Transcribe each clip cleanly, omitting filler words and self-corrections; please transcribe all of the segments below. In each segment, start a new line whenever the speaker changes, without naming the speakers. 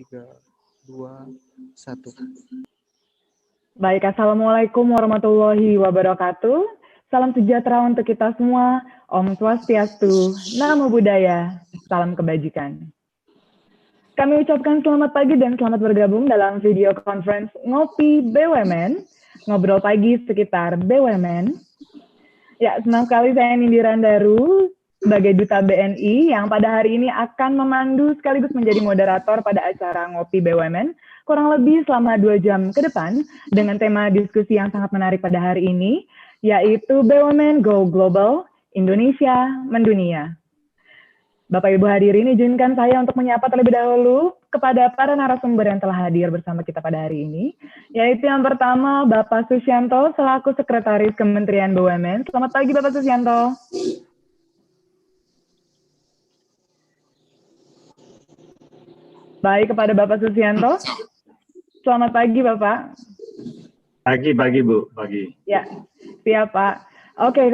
3, 2, 1.
Baik, Assalamualaikum warahmatullahi wabarakatuh. Salam sejahtera untuk kita semua. Om Swastiastu, Namo Buddhaya, salam kebajikan. Kami ucapkan selamat pagi dan selamat bergabung dalam video conference Ngopi BUMN, ngobrol pagi sekitar BUMN. Ya, senang sekali saya Nindi Randaru sebagai Duta BNI yang pada hari ini akan memandu sekaligus menjadi moderator pada acara Ngopi BUMN kurang lebih selama 2 jam ke depan dengan tema diskusi yang sangat menarik pada hari ini, yaitu BUMN Go Global, Indonesia Mendunia. Bapak Ibu hadirin, izinkan saya untuk menyapa terlebih dahulu kepada para narasumber yang telah hadir bersama kita pada hari ini, yaitu yang pertama Bapak Susianto selaku Sekretaris Kementerian BUMN. Selamat pagi Bapak Susianto. Baik, kepada Bapak Susianto. Selamat pagi Bapak.
Pagi Bu, pagi.
Ya, siap Pak. Oke,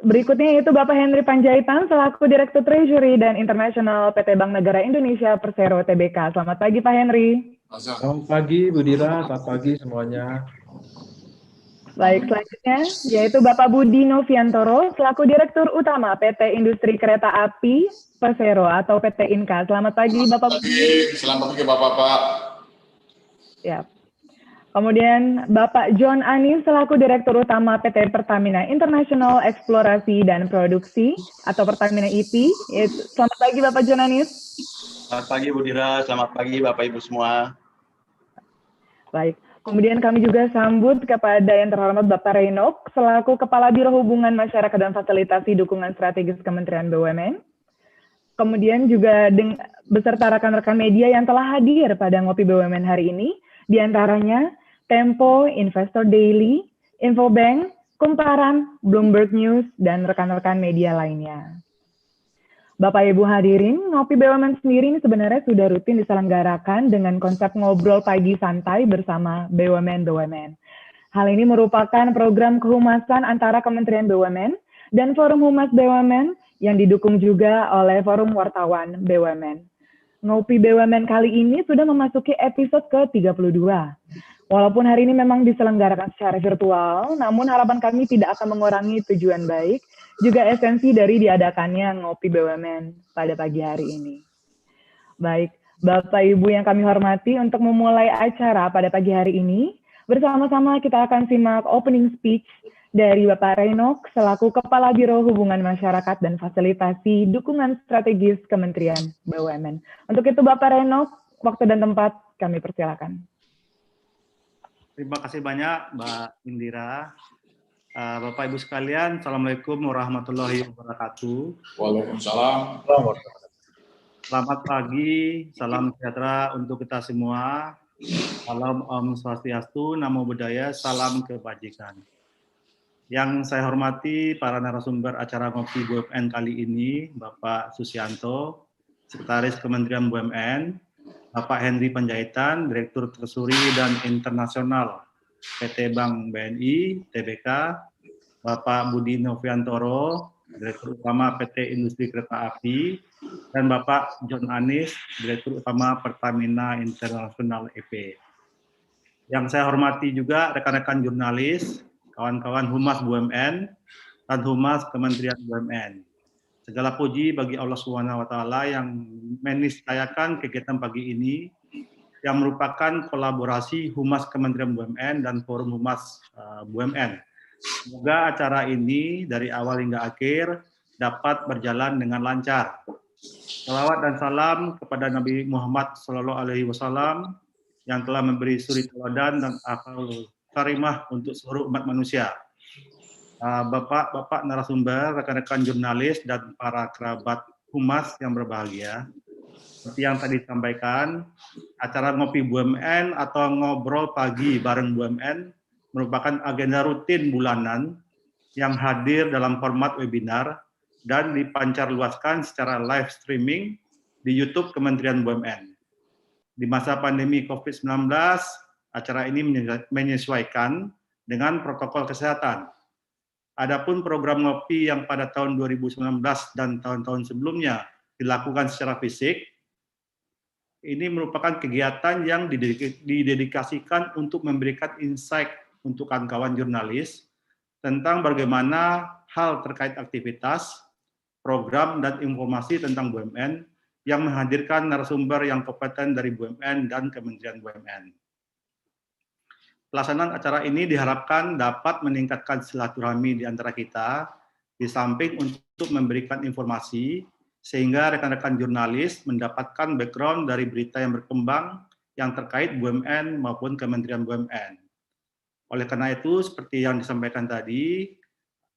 berikutnya yaitu Bapak Henry Panjaitan selaku Direktur Treasury dan Internasional PT Bank Negara Indonesia Persero Tbk. Selamat pagi Pak Henry.
Selamat pagi Bu Dira, selamat pagi semuanya.
Baik, selanjutnya yaitu Bapak Budi Noviantoro selaku Direktur Utama PT Industri Kereta Api Persero atau PT Inka. Selamat pagi Bapak Budi.
Selamat pagi Bapak-Bapak.
Siap. Kemudian Bapak John Anis selaku Direktur Utama PT Pertamina International Eksplorasi dan Produksi atau Pertamina IP. Selamat pagi Bapak John Anis.
Selamat pagi Bu Dira, selamat pagi Bapak Ibu semua.
Baik, kemudian kami juga sambut kepada yang terhormat Bapak Renok selaku Kepala Biro Hubungan Masyarakat dan Fasilitasi Dukungan Strategis Kementerian BUMN. Kemudian juga beserta rekan-rekan media yang telah hadir pada Ngopi BUMN hari ini, diantaranya Tempo, Investor Daily, Infobank, Kumparan, Bloomberg News, dan rekan-rekan media lainnya. Bapak Ibu hadirin, Ngopi BUMN sendiri ini sebenarnya sudah rutin diselenggarakan dengan konsep ngobrol pagi santai bersama BUMN. Hal ini merupakan program kehumasan antara Kementerian BUMN dan Forum Humas BUMN yang didukung juga oleh Forum Wartawan BUMN. Ngopi BUMN kali ini sudah memasuki episode ke-32. Walaupun hari ini memang diselenggarakan secara virtual, namun harapan kami tidak akan mengurangi tujuan baik, juga esensi dari diadakannya Ngopi BUMN pada pagi hari ini. Baik, Bapak Ibu yang kami hormati, untuk memulai acara pada pagi hari ini, bersama-sama kita akan simak opening speech dari Bapak Renok selaku Kepala Biro Hubungan Masyarakat dan Fasilitasi Dukungan Strategis Kementerian BUMN. Untuk itu Bapak Renok, waktu dan tempat kami persilakan.
Terima kasih banyak Mbak Indira. Bapak Ibu sekalian, Assalamualaikum warahmatullahi wabarakatuh.
Waalaikumsalam.
Selamat pagi, salam sejahtera untuk kita semua. Salam Om Swastiastu, Namo Buddhaya, salam kebajikan. Yang saya hormati para narasumber acara Ngopi BUMN kali ini, Bapak Susianto, Sekretaris Kementerian BUMN, Bapak Henry Panjaitan, Direktur Treasury dan Internasional PT Bank BNI, Tbk, Bapak Budi Noviantoro, Direktur Utama PT Industri Kereta Api, dan Bapak John Anis, Direktur Utama Pertamina International EP. Yang saya hormati juga rekan-rekan jurnalis, kawan-kawan Humas BUMN, dan Humas Kementerian BUMN. Segala puji bagi Allah SWT yang meniscayakan kegiatan pagi ini yang merupakan kolaborasi Humas Kementerian BUMN dan Forum Humas BUMN. Semoga acara ini dari awal hingga akhir dapat berjalan dengan lancar. Salawat dan salam kepada Nabi Muhammad SAW yang telah memberi suri teladan dan akal karimah untuk seluruh umat manusia. Bapak-bapak narasumber, rekan-rekan jurnalis, dan para kerabat humas yang berbahagia. Seperti yang tadi disampaikan, acara Ngopi BUMN atau Ngobrol Pagi bareng BUMN merupakan agenda rutin bulanan yang hadir dalam format webinar dan dipancarluaskan secara live streaming di YouTube Kementerian BUMN. Di masa pandemi COVID-19, acara ini menyesuaikan dengan protokol kesehatan. Adapun program ngopi yang pada tahun 2019 dan tahun-tahun sebelumnya dilakukan secara fisik, Ini merupakan kegiatan yang didedikasikan untuk memberikan insight untuk kawan-kawan jurnalis tentang bagaimana hal terkait aktivitas, program, dan informasi tentang BUMN yang menghadirkan narasumber yang kompeten dari BUMN dan Kementerian BUMN. Pelaksanaan acara ini diharapkan dapat meningkatkan silaturahmi di antara kita, di samping untuk memberikan informasi, sehingga rekan-rekan jurnalis mendapatkan background dari berita yang berkembang yang terkait BUMN maupun Kementerian BUMN. Oleh karena itu, seperti yang disampaikan tadi,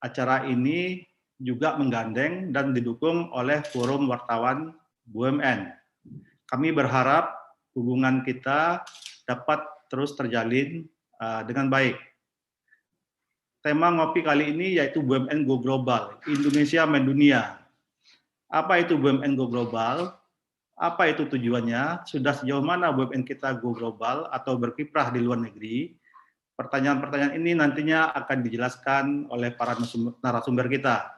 acara ini juga menggandeng dan didukung oleh Forum Wartawan BUMN. Kami berharap hubungan kita dapat terus terjalin dengan baik. Tema ngopi kali ini yaitu BUMN Go Global, Indonesia Mendunia. Apa itu BUMN Go Global? Apa itu tujuannya? Sudah sejauh mana BUMN kita go global atau berkiprah di luar negeri? Pertanyaan-pertanyaan ini nantinya akan dijelaskan oleh para narasumber kita.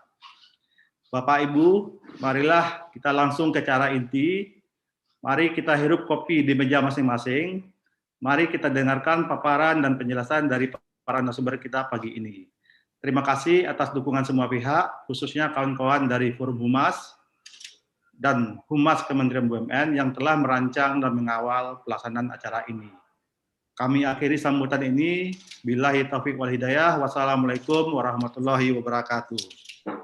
Bapak Ibu, marilah kita langsung ke cara inti. Mari kita hirup kopi di meja masing-masing. Mari kita dengarkan paparan dan penjelasan dari para narasumber kita pagi ini. Terima kasih atas dukungan semua pihak, khususnya kawan-kawan dari Forum Humas dan Humas Kementerian BUMN yang telah merancang dan mengawal pelaksanaan acara ini. Kami akhiri sambutan ini. Billahi taufiq wal hidayah. Wassalamualaikum warahmatullahi wabarakatuh.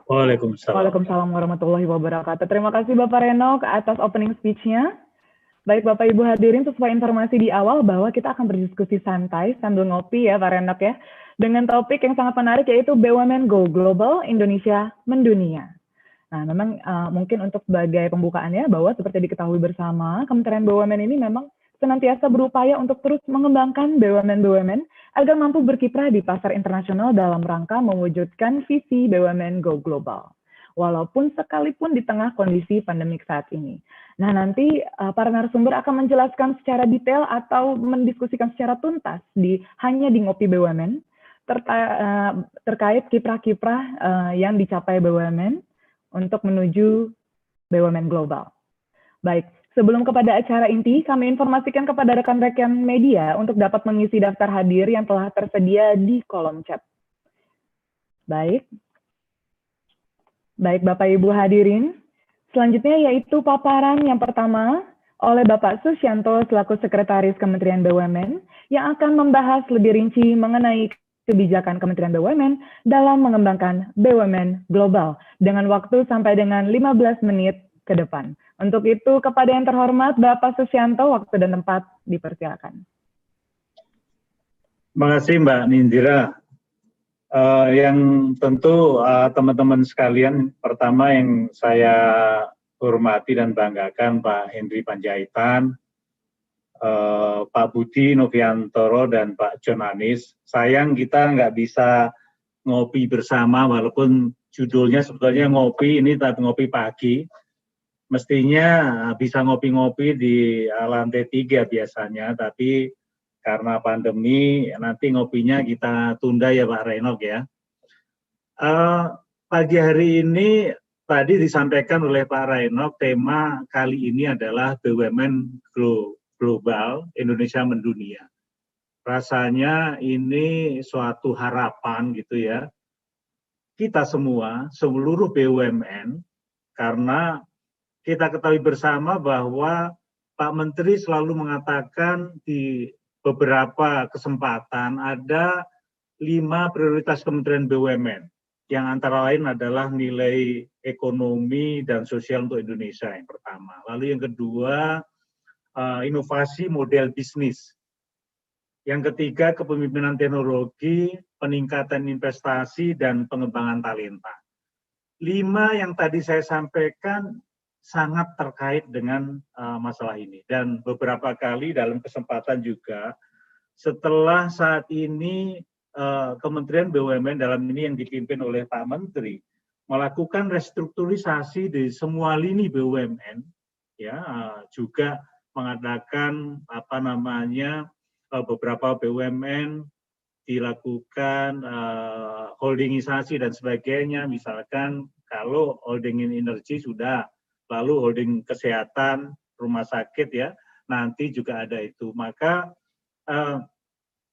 Waalaikumsalam.
Waalaikumsalam warahmatullahi wabarakatuh. Terima kasih Bapak Renok atas opening speech-nya. Baik Bapak Ibu hadirin, sesuai informasi di awal bahwa kita akan berdiskusi santai sambil ngopi ya Pak Renok ya, dengan topik yang sangat menarik yaitu BUMN Go Global, Indonesia Mendunia. Nah memang mungkin untuk sebagai pembukaannya bahwa seperti diketahui bersama, Kementerian BUMN ini memang senantiasa berupaya untuk terus mengembangkan BUMN-BUMN agar mampu berkiprah di pasar internasional dalam rangka mewujudkan visi BUMN Go Global. Walaupun sekalipun di tengah kondisi pandemik saat ini. Nah nanti para narasumber akan menjelaskan secara detail atau mendiskusikan secara tuntas hanya di Ngopi BUMN terkait kiprah-kiprah yang dicapai BUMN untuk menuju BUMN global. Baik, sebelum kepada acara inti, kami informasikan kepada rekan-rekan media untuk dapat mengisi daftar hadir yang telah tersedia di kolom chat. Baik Bapak Ibu hadirin, selanjutnya yaitu paparan yang pertama oleh Bapak Susyanto selaku Sekretaris Kementerian BUMN yang akan membahas lebih rinci mengenai kebijakan Kementerian BUMN dalam mengembangkan BUMN global dengan waktu sampai dengan 15 menit ke depan. Untuk itu kepada yang terhormat Bapak Susyanto, waktu dan tempat dipersilakan.
Terima kasih Mbak Nindira. Yang tentu teman-teman sekalian, pertama yang saya hormati dan banggakan Pak Henry Panjaitan, Pak Budi Noviantoro, dan Pak John Anis. Sayang kita nggak bisa ngopi bersama, walaupun judulnya sebetulnya ngopi, ini tapi ngopi pagi. Mestinya bisa ngopi-ngopi di lantai 3 biasanya, tapi karena pandemi, nanti ngopinya kita tunda ya Pak Renok ya. Pagi hari ini tadi disampaikan oleh Pak Renok, tema kali ini adalah BUMN Global, Indonesia Mendunia. Rasanya ini suatu harapan gitu ya. Kita semua, seluruh BUMN, karena kita ketahui bersama bahwa Pak Menteri selalu mengatakan di beberapa kesempatan ada 5 prioritas Kementerian BUMN yang antara lain adalah nilai ekonomi dan sosial untuk Indonesia yang pertama. Lalu yang kedua inovasi model bisnis. Yang ketiga kepemimpinan teknologi, peningkatan investasi dan pengembangan talenta. 5 yang tadi saya sampaikan sangat terkait dengan masalah ini. Dan beberapa kali dalam kesempatan juga, setelah saat ini Kementerian BUMN dalam ini yang dipimpin oleh Pak Menteri, melakukan restrukturisasi di semua lini BUMN, ya juga mengadakan beberapa BUMN dilakukan holdingisasi dan sebagainya. Misalkan kalau holding energi sudah, lalu holding kesehatan, rumah sakit ya, nanti juga ada itu. Maka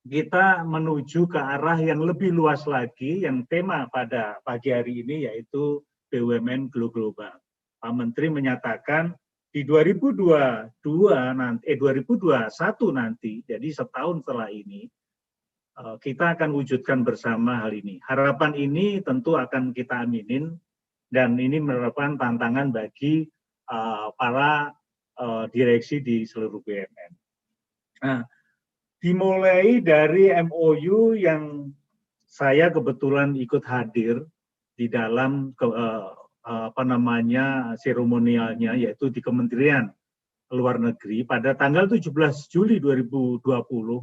kita menuju ke arah yang lebih luas lagi, yang tema pada pagi hari ini yaitu BUMN global. Pak Menteri menyatakan di 2021 nanti, jadi setahun setelah ini, kita akan wujudkan bersama hal ini. Harapan ini tentu akan kita aminin, dan ini merupakan tantangan bagi para direksi di seluruh BUMN. Nah, dimulai dari MOU yang saya kebetulan ikut hadir di dalam seremonialnya, yaitu di Kementerian Luar Negeri pada tanggal 17 Juli 2020,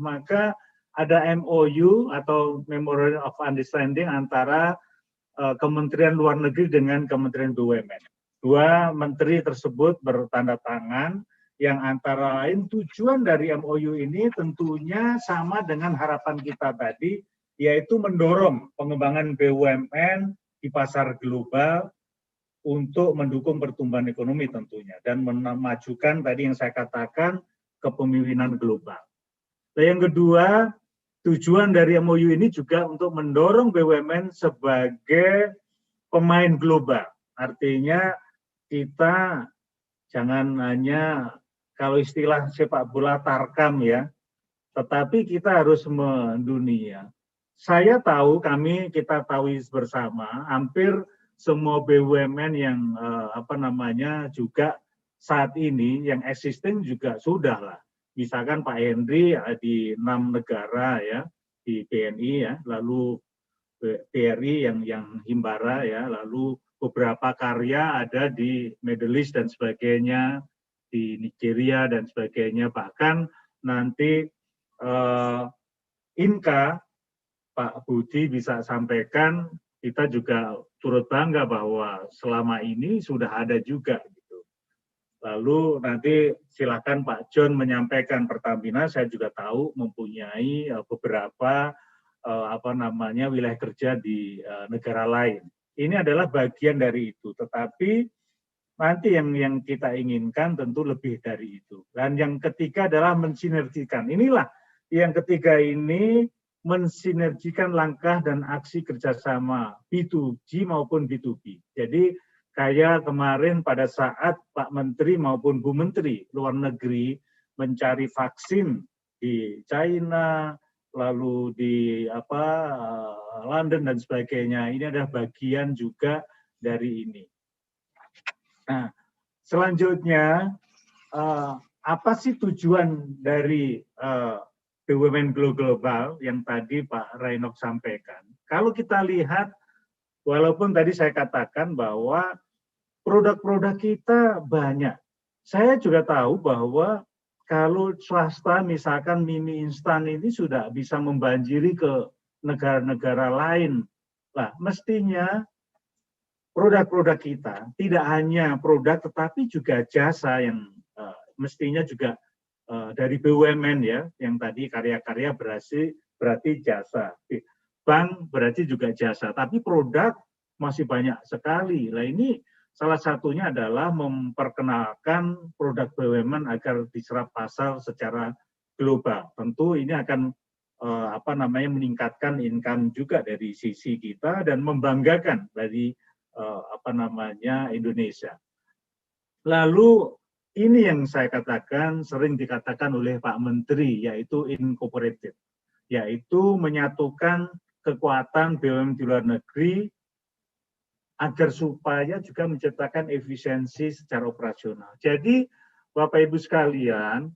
maka ada MOU atau Memorandum of Understanding antara Kementerian Luar Negeri dengan Kementerian BUMN. Dua menteri tersebut bertanda tangan, yang antara lain tujuan dari MOU ini tentunya sama dengan harapan kita tadi, yaitu mendorong pengembangan BUMN di pasar global untuk mendukung pertumbuhan ekonomi tentunya, dan memajukan tadi yang saya katakan kepemimpinan global. Nah, yang kedua, tujuan dari MOU ini juga untuk mendorong BUMN sebagai pemain global. Artinya kita jangan hanya, kalau istilah sepak bola tarkam ya, tetapi kita harus mendunia. Saya tahu, kita tahu bersama, hampir semua BUMN yang juga saat ini yang existing juga sudah lah. Misalkan Pak Henry di 6 negara ya, di BNI ya, lalu BRI yang Himbara ya, lalu beberapa karya ada di Middle East dan sebagainya, di Nigeria dan sebagainya. Bahkan nanti Inka, Pak Budi bisa sampaikan, kita juga turut bangga bahwa selama ini sudah ada juga gitu. Lalu nanti silakan Pak John menyampaikan. Pertamina saya juga tahu mempunyai beberapa wilayah kerja di negara lain. Ini adalah bagian dari itu, tetapi nanti yang kita inginkan tentu lebih dari itu. Dan yang ketiga adalah mensinergikan. Inilah yang ketiga ini, mensinergikan langkah dan aksi kerjasama B2G maupun B2B. Jadi kayak kemarin pada saat Pak Menteri maupun Bu Menteri Luar Negeri mencari vaksin di China, lalu di London dan sebagainya, ini adalah bagian juga dari ini. Nah, selanjutnya apa sih tujuan dari BUMN global yang tadi Pak Rainok sampaikan? Kalau kita lihat, walaupun tadi saya katakan bahwa produk-produk kita banyak, saya juga tahu bahwa kalau swasta misalkan mie instan ini sudah bisa membanjiri ke negara-negara lain. Nah, mestinya produk-produk kita tidak hanya produk tetapi juga jasa yang mestinya juga dari BUMN ya, yang tadi karya-karya berarti jasa. Bank berarti juga jasa, tapi produk masih banyak sekali. Nah, ini salah satunya adalah memperkenalkan produk BUMN agar diserap pasar secara global. Tentu ini akan meningkatkan income juga dari sisi kita dan membanggakan dari Indonesia. Lalu ini yang saya katakan, sering dikatakan oleh Pak Menteri, yaitu incorporated, yaitu menyatukan kekuatan BUMN di luar negeri agar supaya juga menciptakan efisiensi secara operasional. Jadi Bapak Ibu sekalian,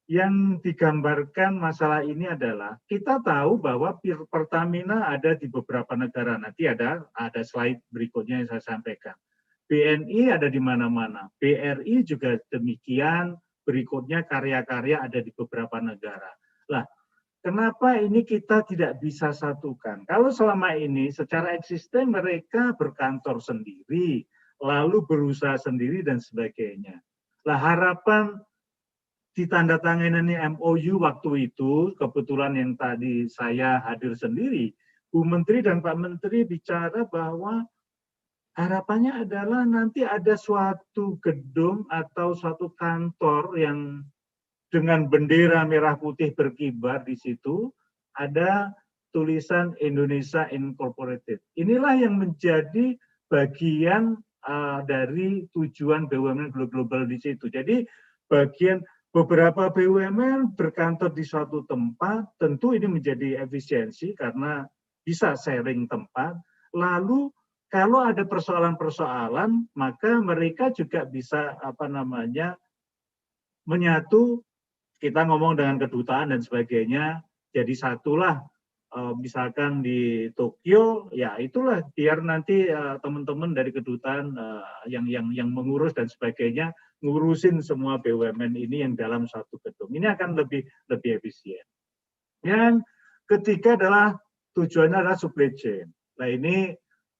yang digambarkan masalah ini adalah kita tahu bahwa Pertamina ada di beberapa negara. Nanti ada slide berikutnya yang saya sampaikan. BNI ada di mana-mana, BRI juga demikian, berikutnya karya-karya ada di beberapa negara. Lah, kenapa ini kita tidak bisa satukan? Kalau selama ini secara eksisten mereka berkantor sendiri, lalu berusaha sendiri dan sebagainya. Lah, harapan ditandatangani MOU waktu itu, kebetulan yang tadi saya hadir sendiri, Bu Menteri dan Pak Menteri bicara bahwa harapannya adalah nanti ada suatu gedung atau suatu kantor yang dengan bendera merah putih berkibar di situ, ada tulisan Indonesia Incorporated. Inilah yang menjadi bagian dari tujuan BUMN global di situ. Jadi bagian beberapa BUMN berkantor di suatu tempat, tentu ini menjadi efisiensi karena bisa sharing tempat. Lalu kalau ada persoalan-persoalan, maka mereka juga bisa menyatu. Kita ngomong dengan kedutaan dan sebagainya, jadi satulah. Misalkan di Tokyo, ya itulah biar nanti teman-teman dari kedutaan yang mengurus dan sebagainya ngurusin semua BUMN ini yang dalam satu gedung. Ini akan lebih efisien. Yang ketiga adalah tujuannya adalah supply chain. Nah ini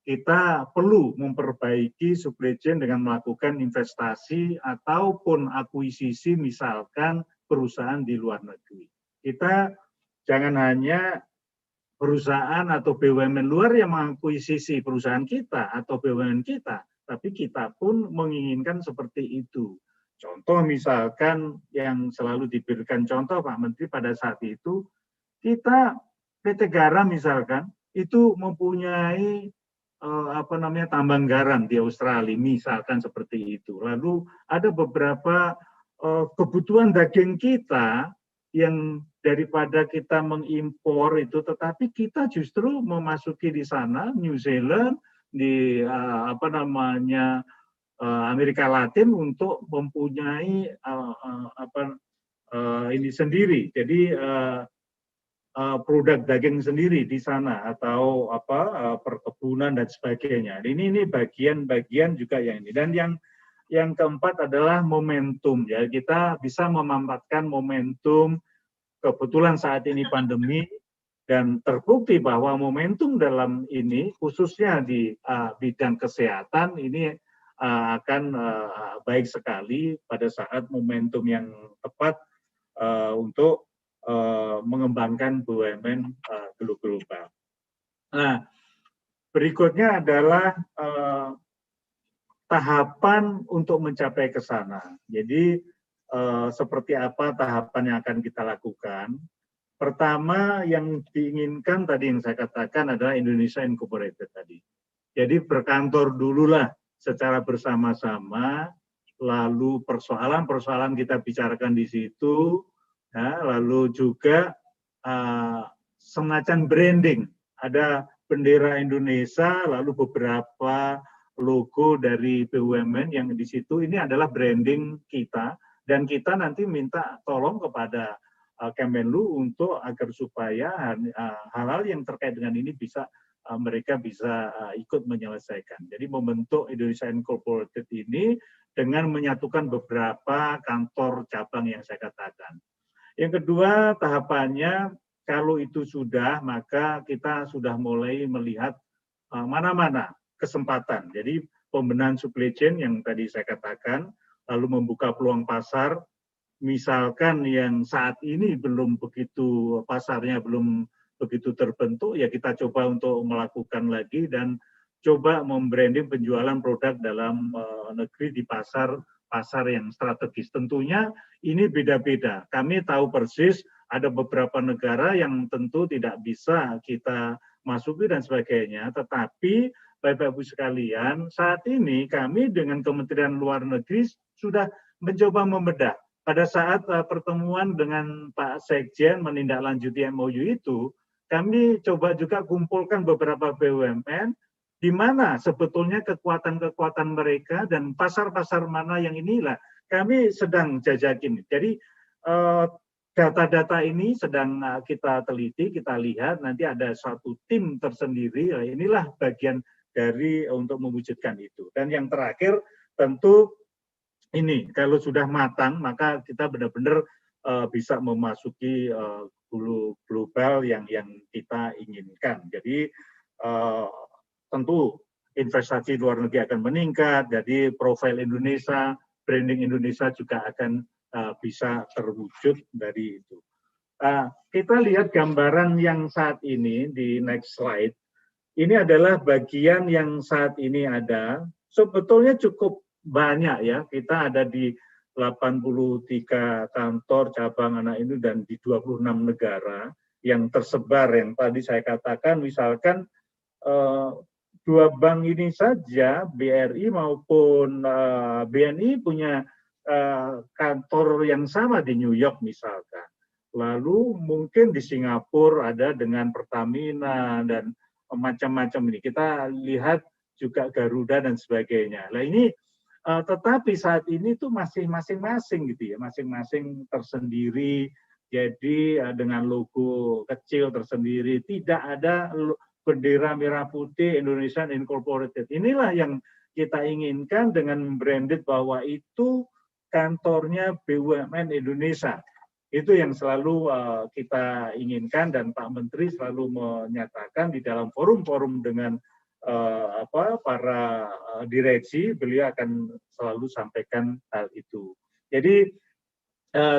kita perlu memperbaiki supply chain dengan melakukan investasi ataupun akuisisi misalkan perusahaan di luar negeri. Kita jangan hanya perusahaan atau BUMN luar yang mengakuisisi perusahaan kita atau BUMN kita, tapi kita pun menginginkan seperti itu. Contoh misalkan yang selalu diberikan contoh Pak Menteri pada saat itu, kita PT Garam misalkan itu mempunyai tambang garam di Australia misalkan seperti itu. Lalu ada beberapa kebutuhan daging kita yang daripada kita mengimpor itu, tetapi kita justru memasuki di sana New Zealand, di Amerika Latin untuk mempunyai ini sendiri. Jadi produk daging sendiri di sana atau perkebunan dan sebagainya. Ini bagian juga yang ini. Dan yang keempat adalah momentum, ya kita bisa memanfaatkan momentum. Kebetulan saat ini pandemi dan terbukti bahwa momentum dalam ini khususnya di bidang kesehatan ini akan baik sekali pada saat momentum yang tepat untuk mengembangkan BUMN global. Nah, berikutnya adalah tahapan untuk mencapai ke sana. Jadi seperti apa tahapan yang akan kita lakukan. Pertama yang diinginkan tadi yang saya katakan adalah Indonesia Incorporated tadi. Jadi berkantor dululah secara bersama-sama, lalu persoalan-persoalan kita bicarakan di situ, ya, lalu juga semacam branding. Ada bendera Indonesia, lalu beberapa logo dari BUMN yang di situ, ini adalah branding kita. Dan kita nanti minta tolong kepada Kemenlu untuk agar supaya hal-hal yang terkait dengan ini mereka bisa ikut menyelesaikan. Jadi membentuk Indonesia Incorporated ini dengan menyatukan beberapa kantor cabang yang saya katakan. Yang kedua tahapannya, kalau itu sudah, maka kita sudah mulai melihat mana-mana kesempatan. Jadi pembenahan supply chain yang tadi saya katakan, lalu membuka peluang pasar, misalkan yang saat ini pasarnya belum begitu terbentuk, ya kita coba untuk melakukan lagi dan coba membranding penjualan produk dalam negeri di pasar yang strategis. Tentunya ini beda-beda. Kami tahu persis ada beberapa negara yang tentu tidak bisa kita masuki dan sebagainya, tetapi Bapak-Ibu sekalian, saat ini kami dengan Kementerian Luar Negeri sudah mencoba membedah. Pada saat pertemuan dengan Pak Sekjen menindaklanjuti MOU itu, kami coba juga kumpulkan beberapa BUMN, di mana sebetulnya kekuatan-kekuatan mereka dan pasar-pasar mana yang inilah kami sedang jajakin. Jadi data-data ini sedang kita teliti, kita lihat, nanti ada suatu tim tersendiri, inilah bagian dari untuk mewujudkan itu. Dan yang terakhir tentu ini kalau sudah matang maka kita benar-benar bisa memasuki global yang kita inginkan. Jadi tentu investasi luar negeri akan meningkat, jadi profil Indonesia, branding Indonesia juga akan bisa terwujud dari itu. Kita lihat gambaran yang saat ini di next slide. Ini adalah bagian yang saat ini ada, sebetulnya cukup banyak ya, kita ada di 83 kantor cabang anak ini dan di 26 negara yang tersebar, yang tadi saya katakan misalkan dua bank ini saja, BRI maupun BNI punya kantor yang sama di New York misalkan. Lalu mungkin di Singapura ada dengan Pertamina dan macam-macam ini. Kita lihat juga Garuda dan sebagainya. Nah ini tetapi saat ini tuh masih masing-masing gitu ya, masing-masing tersendiri. Jadi dengan logo kecil tersendiri, tidak ada bendera merah putih Indonesian Incorporated. Inilah yang kita inginkan dengan branded bahwa itu kantornya BUMN Indonesia. Itu yang selalu kita inginkan dan Pak Menteri selalu menyatakan di dalam forum-forum dengan para direksi, beliau akan selalu sampaikan hal itu. Jadi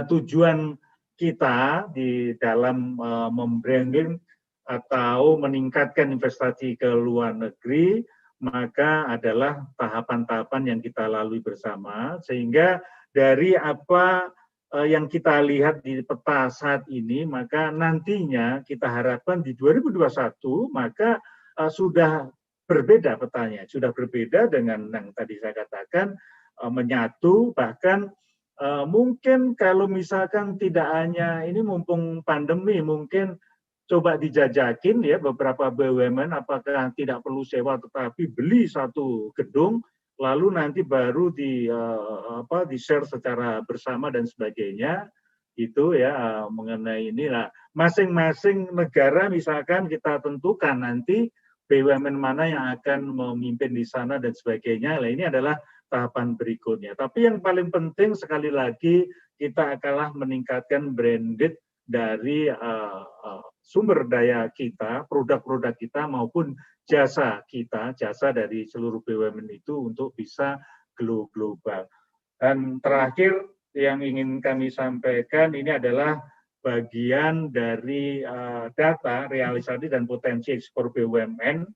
tujuan kita di dalam membranding atau meningkatkan investasi ke luar negeri, maka adalah tahapan-tahapan yang kita lalui bersama, sehingga dari apa yang kita lihat di peta saat ini, maka nantinya kita harapkan di 2021, maka sudah berbeda petanya, sudah berbeda dengan yang tadi saya katakan, menyatu, bahkan mungkin kalau misalkan tidak hanya ini mumpung pandemi, mungkin coba dijajakin ya beberapa BUMN apakah tidak perlu sewa tetapi beli satu gedung, lalu nanti baru di-share secara bersama dan sebagainya, itu ya mengenai ini. Nah, masing-masing negara misalkan kita tentukan nanti BUMN mana yang akan memimpin di sana dan sebagainya. Nah, ini adalah tahapan berikutnya. Tapi yang paling penting sekali lagi kita akanlah meningkatkan branded dari sumber daya kita, produk-produk kita maupun jasa kita, jasa dari seluruh BUMN itu untuk bisa global. Dan terakhir yang ingin kami sampaikan ini adalah bagian dari data realisasi dan potensi ekspor BUMN,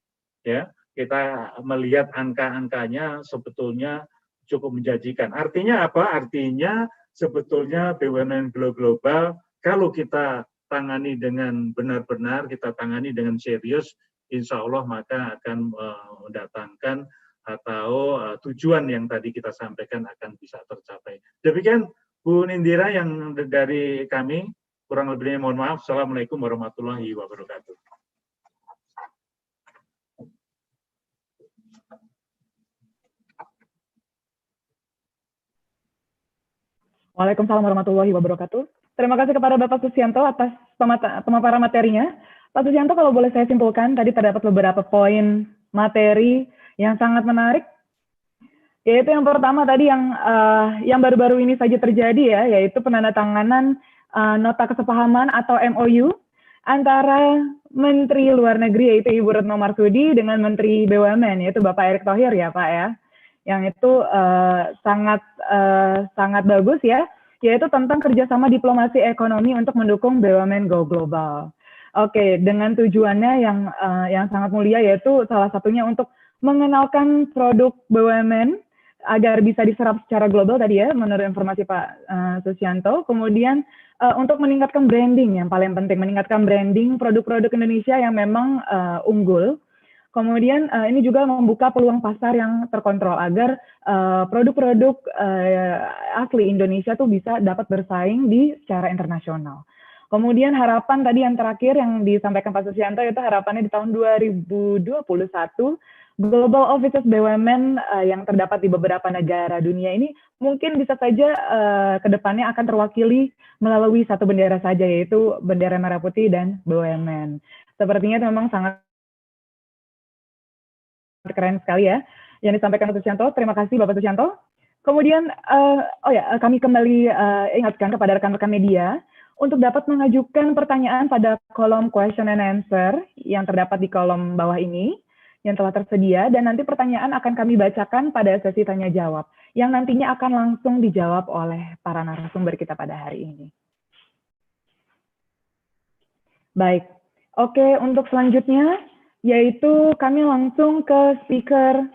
ya kita melihat angka-angkanya sebetulnya cukup menjanjikan. Artinya apa? Artinya sebetulnya BUMN global kalau kita tangani dengan benar-benar, kita tangani dengan serius, insya Allah maka akan mendatangkan atau tujuan yang tadi kita sampaikan akan bisa tercapai. Demikian Bu Nindira yang dari kami. Kurang lebihnya mohon maaf. Assalamualaikum warahmatullahi wabarakatuh.
Waalaikumsalam warahmatullahi wabarakatuh. Terima kasih kepada Bapak Susianto atas pemaparan materinya. Pak Susianto, kalau boleh saya simpulkan, tadi terdapat beberapa poin materi yang sangat menarik. Yaitu yang pertama tadi yang baru-baru ini saja terjadi ya, yaitu penandatanganan nota kesepahaman atau MOU antara Menteri Luar Negeri yaitu Ibu Retno Marsudi dengan Menteri BUMN yaitu Bapak Erick Thohir ya Pak ya, yang itu sangat bagus ya, yaitu tentang kerjasama diplomasi ekonomi untuk mendukung BUMN Go Global. Oke, dengan tujuannya yang sangat mulia yaitu salah satunya untuk mengenalkan produk BUMN agar bisa diserap secara global tadi ya, menurut informasi Pak Susianto. Kemudian untuk meningkatkan branding yang paling penting, meningkatkan branding produk-produk Indonesia yang memang unggul. Kemudian ini juga membuka peluang pasar yang terkontrol agar produk-produk asli Indonesia tuh bisa dapat bersaing di secara internasional. Kemudian harapan tadi yang terakhir yang disampaikan Pak Susianto itu harapannya di tahun 2021 Global Offices BUMN yang terdapat di beberapa negara dunia ini mungkin bisa saja ke depannya akan terwakili melalui satu bendera saja, yaitu bendera merah putih dan BUMN. Sepertinya itu memang sangat keren sekali ya yang disampaikan Pak Susianto. Terima kasih Bapak Susianto. Kemudian, kami kembali ingatkan kepada rekan-rekan media untuk dapat mengajukan pertanyaan pada kolom question and answer yang terdapat di kolom bawah ini yang telah tersedia, dan nanti pertanyaan akan kami bacakan pada sesi tanya jawab yang nantinya akan langsung dijawab oleh para narasumber kita pada hari ini. Baik, untuk selanjutnya yaitu kami langsung ke speaker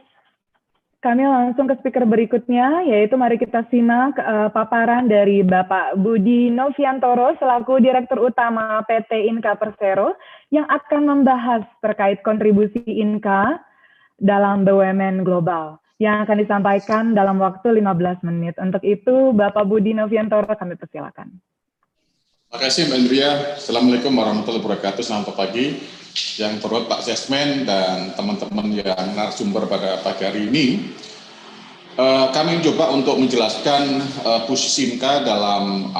kami langsung ke speaker berikutnya, yaitu mari kita simak paparan dari Bapak Budi Noviantoro selaku Direktur Utama PT Inka Persero yang akan membahas terkait kontribusi Inka dalam BUMN global yang akan disampaikan dalam waktu 15 menit. Untuk itu, Bapak Budi Noviantoro kami persilakan.
Terima kasih Mbak Indria. Assalamualaikum warahmatullahi wabarakatuh. Selamat pagi. Yang terhormat Pak Sesmen dan teman-teman yang narasumber pada pagi hari ini. Kami mencoba untuk menjelaskan posisi Inka dalam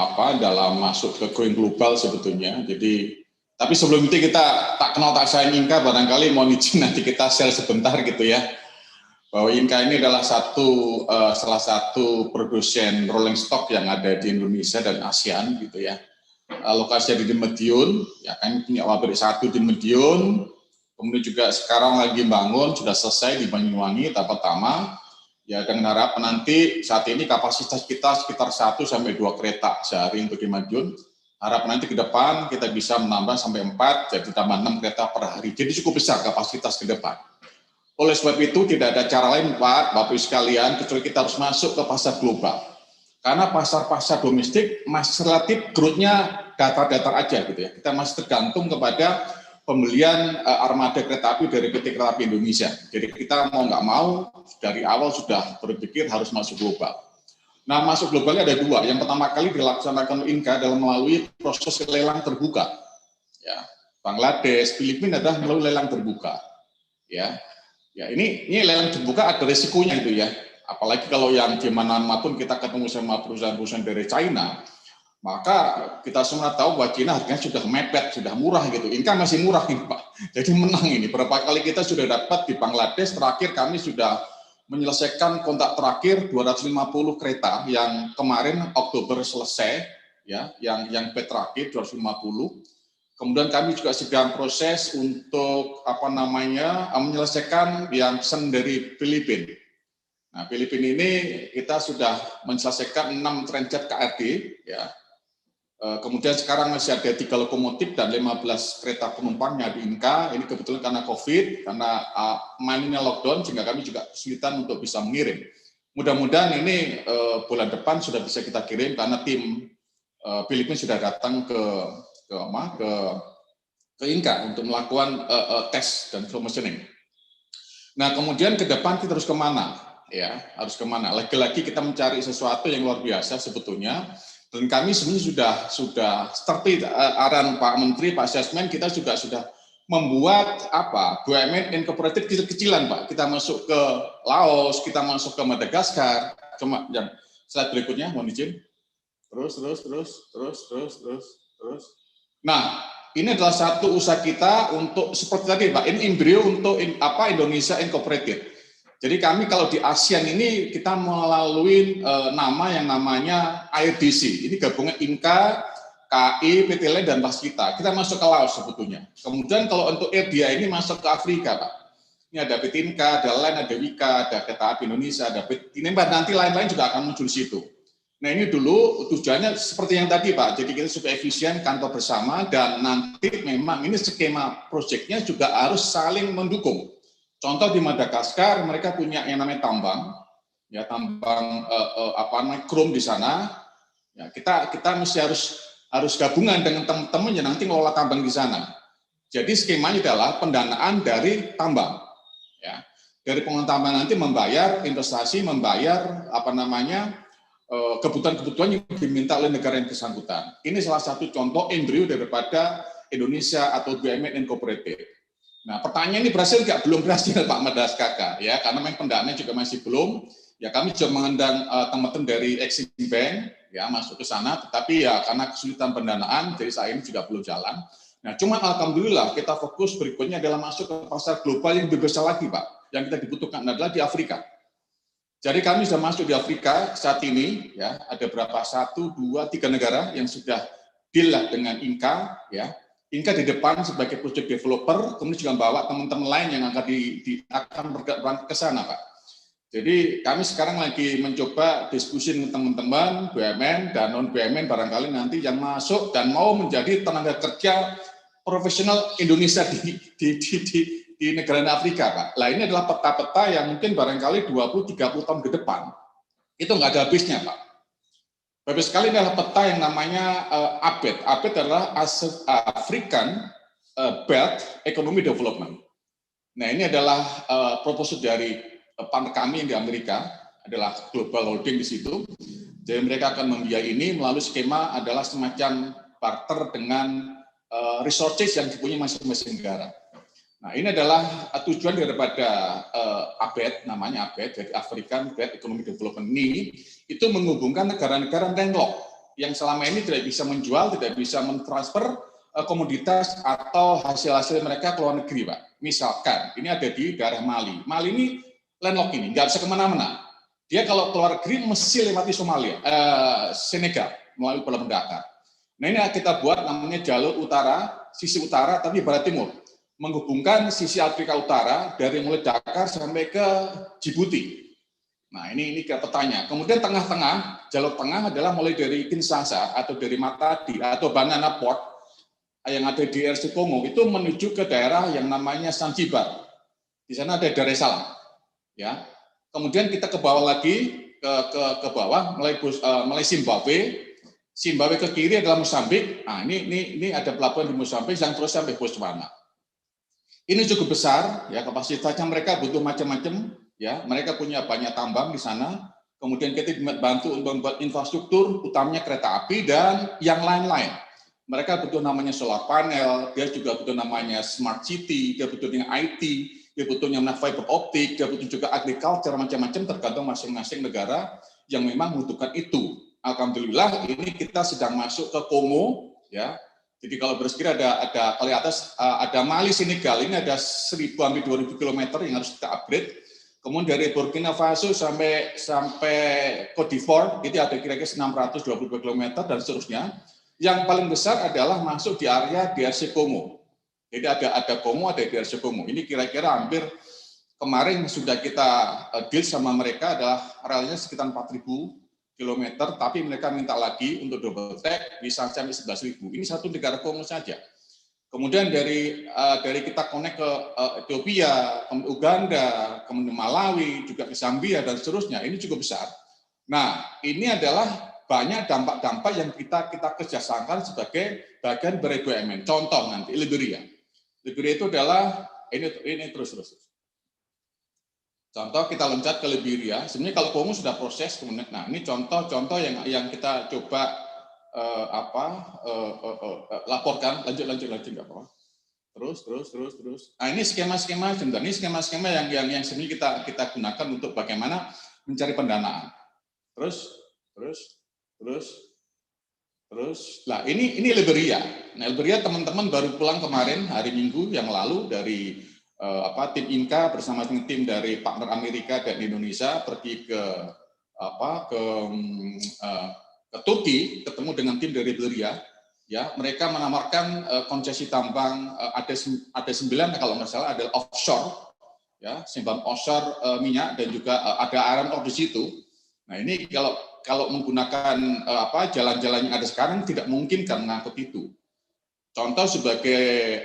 masuk ke going global sebetulnya. Jadi, tapi sebelum itu kita tak kenal tak sayang Inka, barangkali mohon izin nanti kita share sebentar gitu ya. Bahwa Inka ini adalah salah satu produsen rolling stock yang ada di Indonesia dan ASEAN gitu ya. Lokasinya di Madiun, ya kan punya pabrik satu di Madiun, kemudian juga sekarang lagi bangun, sudah selesai di Banyuwangi, tahap pertama, ya dengan harapan nanti saat ini kapasitas kita sekitar 1 sampai 2 kereta sehari untuk di Madiun, harapan nanti ke depan kita bisa menambah sampai 4, jadi tambah 6 kereta per hari, jadi cukup besar kapasitas ke depan. Oleh sebab itu tidak ada cara lain Pak, Bapak-Ibu sekalian, kecuali kita harus masuk ke pasar global. Karena pasar-pasar domestik masih relatif growth-nya datar-datar aja gitu ya. Kita masih tergantung kepada pembelian armada kereta api dari PT Kereta Api Indonesia. Jadi kita mau nggak mau dari awal sudah berpikir harus masuk global. Nah masuk globalnya ada 2. Yang pertama kali dilaksanakan Inka dalam melalui proses lelang terbuka. Ya, Bangladesh, Filipina adalah melalui lelang terbuka. Ya ini lelang terbuka ada resikonya gitu ya. Apalagi kalau yang di mana-mana pun kita ketemu sama perusahaan-perusahaan dari China, maka kita semua tahu bahwa China harganya sudah mepet, sudah murah gitu. Inka masih murah nih Pak, jadi menang ini. Berapa kali kita sudah dapat di Bangladesh, terakhir kami sudah menyelesaikan kontrak terakhir 250 kereta yang kemarin Oktober selesai, ya, yang terakhir 250. Kemudian kami juga sedang proses untuk menyelesaikan yang pesan dari Filipina. Nah, Filipina ini kita sudah menyelesaikan 6 transit KRD, ya. Kemudian sekarang masih ada 3 lokomotif dan 15 kereta penumpangnya di Inka. Ini kebetulan karena COVID, karena mainnya lockdown, sehingga kami juga kesulitan untuk bisa mengirim. Mudah-mudahan ini bulan depan sudah bisa kita kirim karena tim Filipina sudah datang ke Inka untuk melakukan tes dan commissioning. Nah, kemudian ke depan kita harus kemana? Ya, harus kemana? Lagi-lagi kita mencari sesuatu yang luar biasa sebetulnya, dan kami sebenarnya sudah seperti arahan Pak Menteri, Pak Sesmen, kita juga sudah membuat BUMN incorporated kecil-kecilan Pak. Kita masuk ke Laos, kita masuk ke Madagaskar. Cuma yang slide berikutnya, mohon izin. Terus. Nah, ini adalah satu usaha kita untuk seperti tadi Pak, ini embrio untuk Indonesia Incorporated. Jadi kami kalau di ASEAN ini kita melalui nama yang namanya IRDC. Ini gabungan Inka, KI, PT LEN, dan Waskita. Kita masuk ke Laos sebetulnya. Kemudian kalau untuk RDA ini masuk ke Afrika, Pak. Ini ada PT Inka, ada LEN, ada Wika, ada Kereta Api Indonesia, ada PT Inemba, nanti lain-lain juga akan muncul di situ. Nah ini dulu tujuannya seperti yang tadi Pak, jadi kita supaya efisien kantor bersama dan nanti memang ini skema proyeknya juga harus saling mendukung. Contoh di Madagaskar mereka punya yang namanya tambang, ya tambang krom di sana. Ya, kita mesti harus gabungan dengan teman-teman yang nanti ngelola tambang di sana. Jadi skemanya adalah pendanaan dari tambang, ya dari pengelola tambang nanti membayar investasi, membayar kebutuhan-kebutuhan yang diminta oleh negara yang bersangkutan. Ini salah satu contoh embrio daripada Indonesia atau BUMN Incorporated. Nah, pertanyaan ini berhasil nggak? Belum berhasil Pak Madagaskar, ya, karena memang pendanaannya juga masih belum. Ya, kami juga mengundang teman-teman dari Exim Bank, ya, masuk ke sana, tetapi ya karena kesulitan pendanaan, jadi saat ini juga belum jalan. Nah, cuma alhamdulillah kita fokus berikutnya adalah masuk ke pasar global yang lebih besar lagi, Pak. Yang kita dibutuhkan adalah di Afrika. Jadi kami sudah masuk di Afrika saat ini, ya, ada berapa? 1, 2, 3 negara yang sudah deal dengan Inka, ya. Inka di depan sebagai project developer, kemudian juga bawa teman-teman lain yang akan bergerak ke sana, Pak. Jadi kami sekarang lagi mencoba diskusi dengan teman-teman BUMN dan non BUMN barangkali nanti yang masuk dan mau menjadi tenaga kerja profesional Indonesia di di negara Afrika, Pak. Nah, ini adalah peta-peta yang mungkin barangkali 20-30 tahun ke depan. Itu nggak ada habisnya, Pak. Bapak sekali, ini adalah peta yang namanya ABED. ABED adalah African Belt Economic Development. Nah, ini adalah proposal dari partner kami yang di Amerika, adalah Global Holding di situ. Jadi mereka akan membiayai ini melalui skema adalah semacam barter dengan resources yang dipunyai masing-masing negara. Nah, ini adalah tujuan daripada ABED, namanya ABED, jadi African Belt Economic Development ini, itu menghubungkan negara-negara landlocked yang selama ini tidak bisa menjual, tidak bisa mentransfer komoditas atau hasil-hasil mereka ke luar negeri, Pak. Misalkan, ini ada di daerah Mali. Mali ini landlocked ini, nggak bisa kemana-mana. Dia kalau keluar negeri mesti lewati Somalia, Senegal, melalui Pulau Dakar. Nah, ini kita buat namanya jalur utara, sisi utara, tapi barat timur. Menghubungkan sisi Afrika Utara dari mulai Dakar sampai ke Djibouti. Nah, ini petanya. Kemudian tengah-tengah, jalur tengah adalah mulai dari Kinshasa atau dari Matadi atau Banana Port yang ada di RC Kongo itu menuju ke daerah yang namanya Zanzibar. Di sana ada Dar es Salaam. Ya. Kemudian kita ke bawah lagi ke bawah mulai Zimbabwe. Zimbabwe ke kiri adalah Mozambik. Nah, ini ada pelabuhan di Mozambik yang terus sampai Botswana. Ini cukup besar, ya, kapasitasnya mereka butuh macam-macam, ya, mereka punya banyak tambang di sana. Kemudian kita bantu untuk membuat infrastruktur, utamanya kereta api dan yang lain-lain. Mereka butuh namanya solar panel, dia juga butuh namanya smart city, dia butuh yang IT, dia butuh yang fiber optik, dia butuh juga agriculture, macam-macam tergantung masing-masing negara yang memang membutuhkan itu. Alhamdulillah ini kita sedang masuk ke Kongo, ya. Jadi kalau bersekira ada kali atas ada Mali, Senegal, ini ada 1.000 sampai 2.000 km yang harus kita upgrade. Kemudian dari Burkina Faso sampai Cote d'Ivoire itu ada kira-kira 622 km dan seterusnya. Yang paling besar adalah masuk di area DRC Kongo. Jadi ada Kongo, ada DRC Kongo. Ini kira-kira hampir kemarin sudah kita deal sama mereka adalah arealnya sekitar 4.000 kilometer, tapi mereka minta lagi untuk double track bisa sampai 11.000. Ini satu negara Kongo saja. Kemudian dari kita connect ke Ethiopia, Uganda, kemudian Malawi, juga ke Zambia dan seterusnya. Ini cukup besar. Nah, ini adalah banyak dampak-dampak yang kita kerjasamkan sebagai bagian BUMN. Contoh nanti Liberia. Liberia itu adalah ini terus. Contoh kita loncat ke Liberia, sebenarnya kalau Kongo sudah proses, kemudian, nah ini contoh yang kita coba laporkan, lanjut nggak apa-apa. Terus. Nah ini skema-skema sebenarnya, ini skema-skema yang sebenarnya kita gunakan untuk bagaimana mencari pendanaan. Terus. Nah ini Liberia. Nah Liberia teman-teman baru pulang kemarin hari Minggu yang lalu dari tim Inka bersama tim dari partner Amerika dan Indonesia pergi ke Turki, ketemu dengan tim dari Liberia, ya mereka menawarkan konsesi tambang ada 9 kalau nggak salah, ada offshore, ya simpan offshore minyak dan juga ada iron ore di situ. Nah ini kalau menggunakan jalan-jalan yang ada sekarang tidak mungkin karena ngangkut itu. Contoh sebagai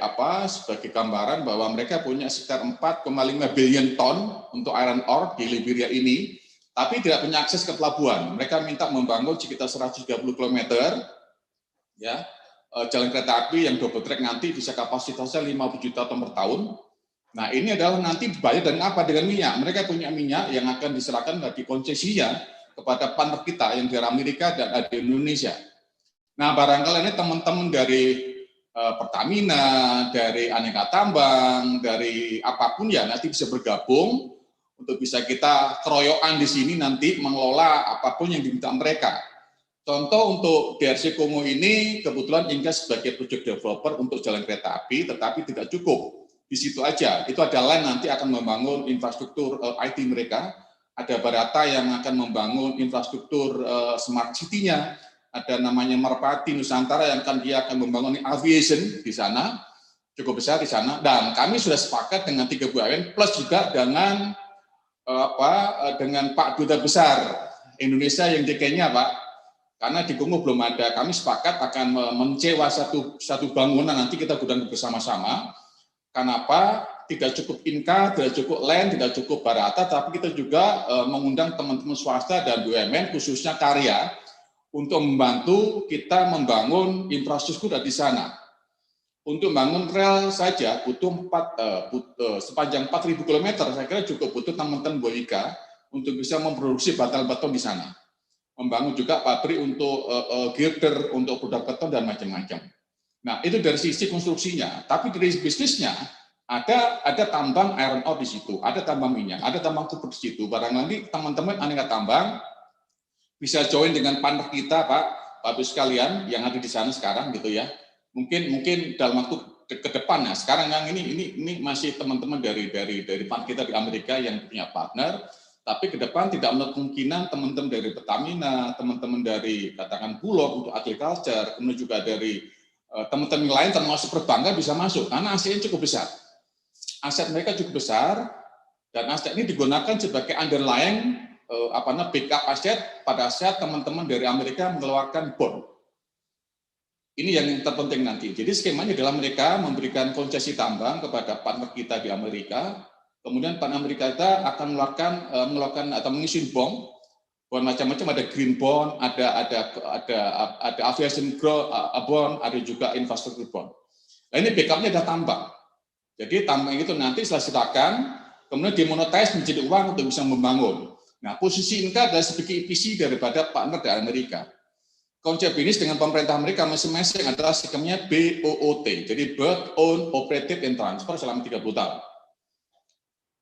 gambaran bahwa mereka punya sekitar 4,5 billion ton untuk iron ore di Liberia ini, tapi tidak punya akses ke pelabuhan. Mereka minta membangun sekitar 130 km, ya, jalan kereta api yang double track nanti bisa kapasitasnya 50 juta ton per tahun. Nah ini adalah nanti dibayar dengan apa? Dengan minyak. Mereka punya minyak yang akan diserahkan bagi konsesinya kepada partner kita yang dari Amerika dan di Indonesia. Nah barangkali ini teman-teman dari Pertamina, dari aneka tambang, dari apapun ya nanti bisa bergabung untuk bisa kita keroyokan di sini nanti mengelola apapun yang diminta mereka. Contoh untuk DRC Kongo ini kebetulan Inka sebagai project developer untuk jalan kereta api, tetapi tidak cukup di situ aja. Itu ada lain nanti akan membangun infrastruktur IT mereka, ada Barata yang akan membangun infrastruktur smart city-nya. Ada namanya Merpati Nusantara yang dia akan membangun aviation di sana, cukup besar di sana. Dan kami sudah sepakat dengan 3 BUMN plus juga dengan Pak Duta Besar Indonesia yang di Kenya, Pak. Karena di Kongo belum ada. Kami sepakat akan mencewa satu bangunan nanti kita gunakan bersama-sama. Kenapa? tidak cukup Inka, tidak cukup LAN, tidak cukup Barata, tapi kita juga mengundang teman-teman swasta dan BUMN, khususnya karya, untuk membantu kita membangun infrastruktur di sana. Untuk membangun rel saja butuh sepanjang 4.000 km, saya kira cukup butuh teman-teman Boyika untuk bisa memproduksi batal-beton di sana. Membangun juga pabrik untuk girder, untuk produk beton, dan macam-macam. Nah, itu dari sisi konstruksinya. Tapi dari bisnisnya, ada tambang iron ore di situ, ada tambang minyak, ada tambang kupur di situ. Barangkali teman-teman aneka tambang bisa join dengan partner kita, Bapak Ibu sekalian yang ada di sana sekarang gitu ya. Mungkin dalam waktu ke depan ya. Sekarang yang ini masih teman-teman dari partner kita di Amerika yang punya partner. Tapi ke depan tidak menutup kemungkinan teman-teman dari Pertamina, teman-teman dari katakan Bulog untuk agriculture, kemudian juga dari teman-teman lain termasuk perbankan bisa masuk karena asetnya cukup besar. Aset mereka cukup besar dan aset ini digunakan sebagai underlying backup aset pada saat teman-teman dari Amerika mengeluarkan bond. Ini yang terpenting nanti. Jadi skemanya adalah mereka memberikan konsesi tambang kepada partner kita di Amerika. Kemudian partner Amerika kita akan mengeluarkan atau mengisi bond macam-macam, ada green bond, ada aviation bond, ada juga infrastruktur bond. Nah, ini backupnya ada tambang. Jadi tambang itu nanti setelah silakan, kemudian dimonetize menjadi uang untuk bisa membangun. Nah, posisi Inka adalah sebagai EPC daripada partner dari Amerika. Konsep bisnis dengan pemerintah Amerika masing-masing adalah skemnya BOOT, jadi Build, Own, Operated, and Transfer selama 30 tahun.